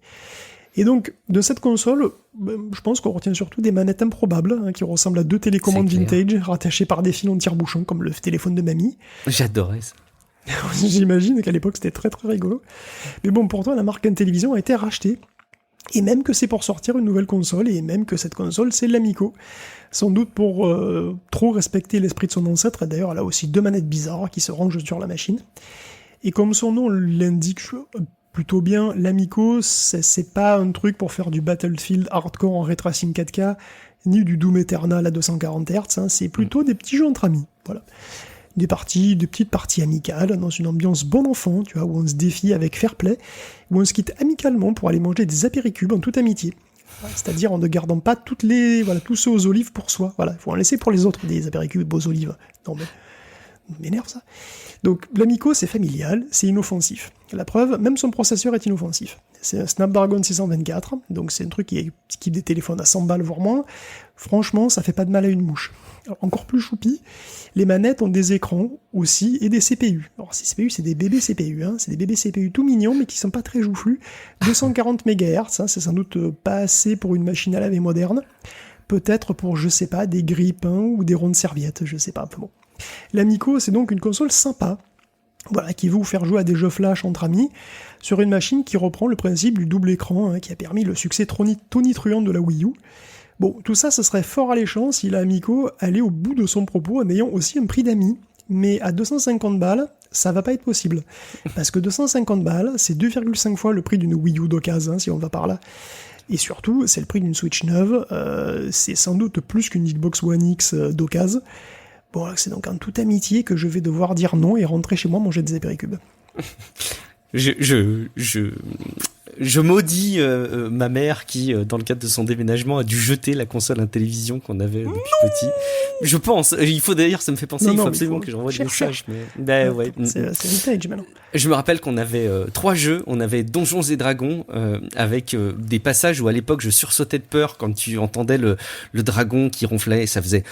Et donc, de cette console, je pense qu'on retient surtout des manettes improbables, hein, qui ressemblent à deux télécommandes vintage, rattachées par des fils en tire-bouchon, comme le téléphone de mamie. J'adorais ça. J'imagine qu'à l'époque, c'était très très rigolo. Mais bon, pourtant, la marque Intellivision a été rachetée. Et même que c'est pour sortir une nouvelle console, et même que cette console, c'est l'Amico. Sans doute pour trop respecter l'esprit de son ancêtre, et d'ailleurs, elle a aussi deux manettes bizarres qui se rangent sur la machine. Et comme son nom l'indique plutôt bien, l'Amico, c'est pas un truc pour faire du Battlefield hardcore en ray tracing 4K, ni du Doom Eternal à 240 Hz, hein, c'est plutôt des petits jeux entre amis, voilà. Des petites parties amicales, dans une ambiance bon enfant, tu vois, où on se défie avec fair play, où on se quitte amicalement pour aller manger des apéricubes en toute amitié. C'est-à-dire en ne gardant pas tous ceux aux olives pour soi. Voilà, il faut en laisser pour les autres, des apéricubes aux olives. m'énerve ça. Donc l'Amico, c'est familial, c'est inoffensif. La preuve, même son processeur est inoffensif. C'est un Snapdragon 624, donc c'est un truc qui équipe des téléphones à 100 balles voire moins. Franchement, ça fait pas de mal à une mouche. Alors, encore plus choupi, les manettes ont des écrans aussi et des CPU. Alors ces CPU, c'est des bébés CPU, c'est des bébés CPU tout mignons mais qui sont pas très joufflus. 240 MHz, c'est sans doute pas assez pour une machine à laver moderne. Peut-être pour, je sais pas, des grille-pains ou des rondes serviettes, je sais pas. Bon. L'Amico, c'est donc une console sympa, voilà, qui veut vous faire jouer à des jeux flash entre amis, sur une machine qui reprend le principe du double écran, qui a permis le succès tonitruant de la Wii U. Bon, tout ça, ce serait fort alléchant si l'Amico allait au bout de son propos en ayant aussi un prix d'amis. Mais à 250 balles, ça va pas être possible. Parce que 250 balles, c'est 2,5 fois le prix d'une Wii U d'occasion, si on va par là. Et surtout, c'est le prix d'une Switch neuve, c'est sans doute plus qu'une Xbox One X d'occasion. Bon, c'est donc en toute amitié que je vais devoir dire non et rentrer chez moi manger des apéricubes. Je maudis ma mère qui, dans le cadre de son déménagement, a dû jeter la console Intellivision qu'on avait depuis petit. Je pense. Il faut d'ailleurs, ça me fait penser, il faut absolument que j'envoie des messages. Mais ouais. C'est vintage maintenant. Je me rappelle qu'on avait 3 jeux. On avait Donjons et Dragons avec des passages où à l'époque je sursautais de peur quand tu entendais le dragon qui ronflait et ça faisait.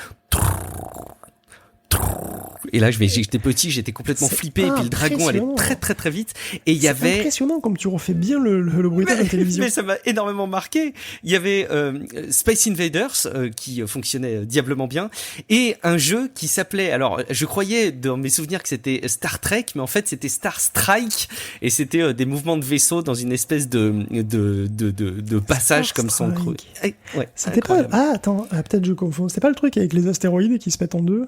Et là, j'étais petit, j'étais complètement flippé, et puis le dragon allait très très très vite, et il y avait... C'est impressionnant comme tu refais bien le bruitage de la télévision. Mais ça m'a énormément marqué. Il y avait Space Invaders, qui fonctionnait diablement bien, et un jeu qui s'appelait, alors je croyais dans mes souvenirs que c'était Star Trek, mais en fait c'était Star Strike, et c'était des mouvements de vaisseau dans une espèce de passage comme ça en creux. Ouais, c'était incroyable. Pas... Ah attends, peut-être je confonds. C'était pas le truc avec les astéroïdes qui se mettent en deux?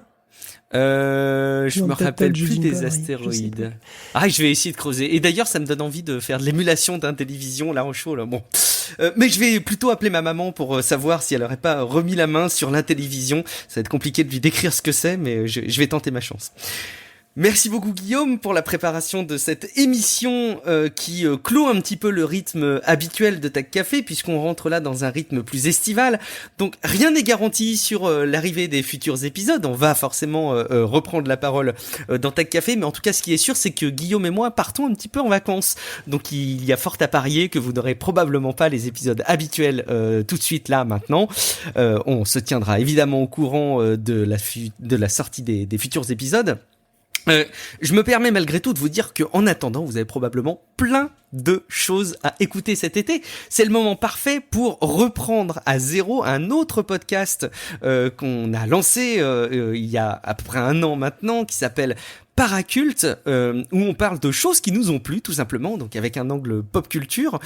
Je me rappelle plus des astéroïdes. Je vais essayer de creuser. Et d'ailleurs, ça me donne envie de faire de l'émulation d'Intellivision là en chaud là. Bon, mais je vais plutôt appeler ma maman pour savoir si elle aurait pas remis la main sur l'Intellivision. Ça va être compliqué de lui décrire ce que c'est, mais je vais tenter ma chance. Merci beaucoup Guillaume pour la préparation de cette émission qui clôt un petit peu le rythme habituel de Tech Café puisqu'on rentre là dans un rythme plus estival. Donc rien n'est garanti sur l'arrivée des futurs épisodes. On va forcément reprendre la parole dans Tech Café, mais en tout cas ce qui est sûr c'est que Guillaume et moi partons un petit peu en vacances. Donc il y a fort à parier que vous n'aurez probablement pas les épisodes habituels tout de suite là maintenant. On se tiendra évidemment au courant de la sortie des futurs épisodes. Je me permets malgré tout de vous dire que en attendant, vous avez probablement plein de choses à écouter cet été. C'est le moment parfait pour reprendre à zéro un autre podcast qu'on a lancé il y a à peu près 1 an maintenant, qui s'appelle Paraculte, où on parle de choses qui nous ont plu tout simplement, donc avec un angle pop culture,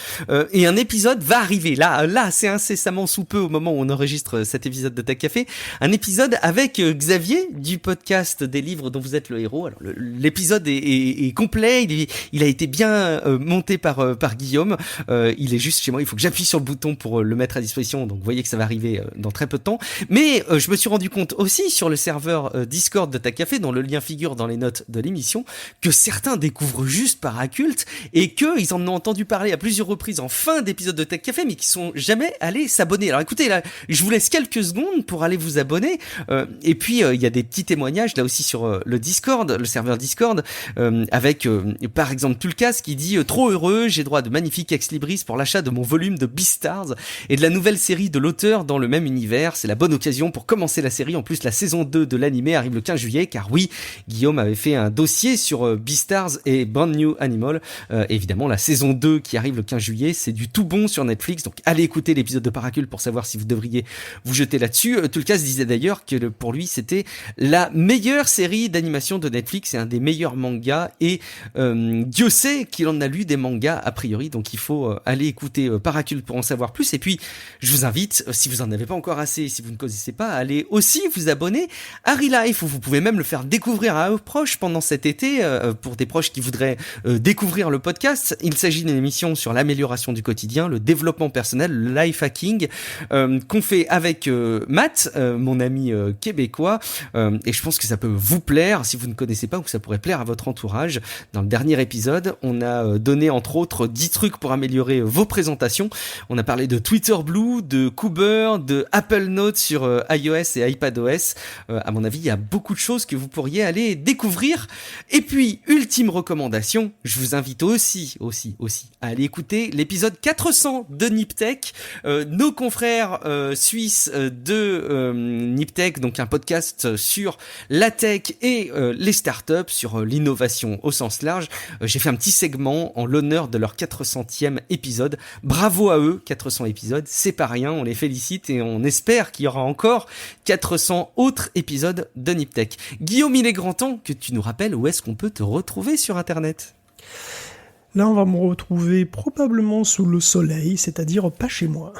et un épisode va arriver là c'est incessamment sous peu au moment où on enregistre cet épisode de Tech Café, un épisode avec Xavier du podcast des livres dont vous êtes le héros. Alors l'épisode est complet, il a été bien monté par Guillaume, il est juste chez moi, il faut que j'appuie sur le bouton pour le mettre à disposition, donc vous voyez que ça va arriver dans très peu de temps, mais je me suis rendu compte aussi sur le serveur Discord de Tech Café, dont le lien figure dans les notes de l'émission, que certains découvrent juste Paraculte et qu'ils en ont entendu parler à plusieurs reprises en fin d'épisode de Tech Café, mais qui sont jamais allés s'abonner. Alors écoutez, là, je vous laisse quelques secondes pour aller vous abonner, et puis il y a des petits témoignages là aussi sur le Discord, le serveur Discord, avec par exemple Tulkas qui dit trop heureux, j'ai droit de magnifiques ex-libris pour l'achat de mon volume de Beastars et de la nouvelle série de l'auteur dans le même univers. C'est la bonne occasion pour commencer la série. En plus, la saison 2 de l'animé arrive le 15 juillet, car oui, Guillaume avait fait un dossier sur Beastars et Brand New Animal. Évidemment, la saison 2 qui arrive le 15 juillet, c'est du tout bon sur Netflix, donc allez écouter l'épisode de Paraculte pour savoir si vous devriez vous jeter là-dessus. Tulkas disait d'ailleurs que pour lui, c'était la meilleure série d'animation de Netflix et un des meilleurs mangas, et Dieu sait qu'il en a lu des mangas a priori, donc il faut aller écouter Paraculte pour en savoir plus. Et puis, je vous invite, si vous en avez pas encore assez, si vous ne connaissez pas, à aller aussi vous abonner à Relife, où vous pouvez même le faire découvrir à vos proches pendant cet été, pour des proches qui voudraient découvrir le podcast. Il s'agit d'une émission sur l'amélioration du quotidien, le développement personnel, le life hacking, qu'on fait avec Matt, mon ami québécois, et je pense que ça peut vous plaire si vous ne connaissez pas, ou que ça pourrait plaire à votre entourage. Dans le dernier épisode, on a donné entre autres 10 trucs pour améliorer vos présentations. On a parlé de Twitter Blue, de Cooper, de Apple Notes sur iOS et iPadOS. À mon avis, il y a beaucoup de choses que vous pourriez aller découvrir. Et puis, ultime recommandation, je vous invite aussi à aller écouter l'épisode 400 de Niptech. Nos confrères suisses de Niptech, donc un podcast sur la tech et les startups, sur l'innovation au sens large. J'ai fait un petit segment en l'honneur de leur 400e épisode. Bravo à eux, 400 épisodes, c'est pas rien, on les félicite et on espère qu'il y aura encore 400 autres épisodes de Niptech. Guillaume, il est grand temps que tu nous rappelles où est-ce qu'on peut te retrouver sur Internet. Là, on va me retrouver probablement sous le soleil, c'est-à-dire pas chez moi.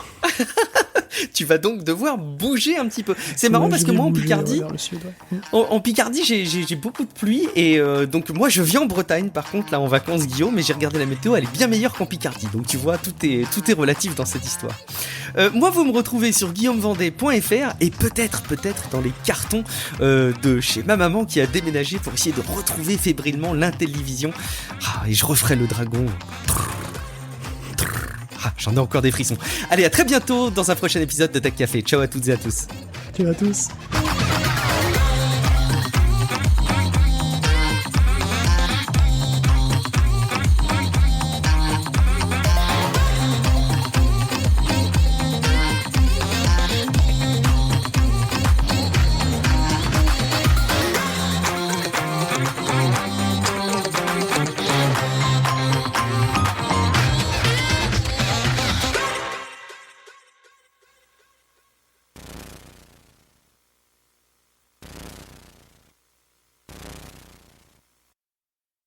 Tu vas donc devoir bouger un petit peu. C'est marrant parce que moi en Picardie, en Picardie j'ai beaucoup de pluie et donc moi je vis en Bretagne par contre là en vacances Guillaume, mais j'ai regardé la météo, elle est bien meilleure qu'en Picardie. Donc tu vois, tout est relatif dans cette histoire. Moi vous me retrouvez sur guillaumevendée.fr et peut-être dans les cartons de chez ma maman qui a déménagé pour essayer de retrouver fébrilement l'Intellivision. Et je referai le dragon. J'en ai encore des frissons. Allez, à très bientôt dans un prochain épisode de Tech Café. Ciao à toutes et à tous. Ciao à tous.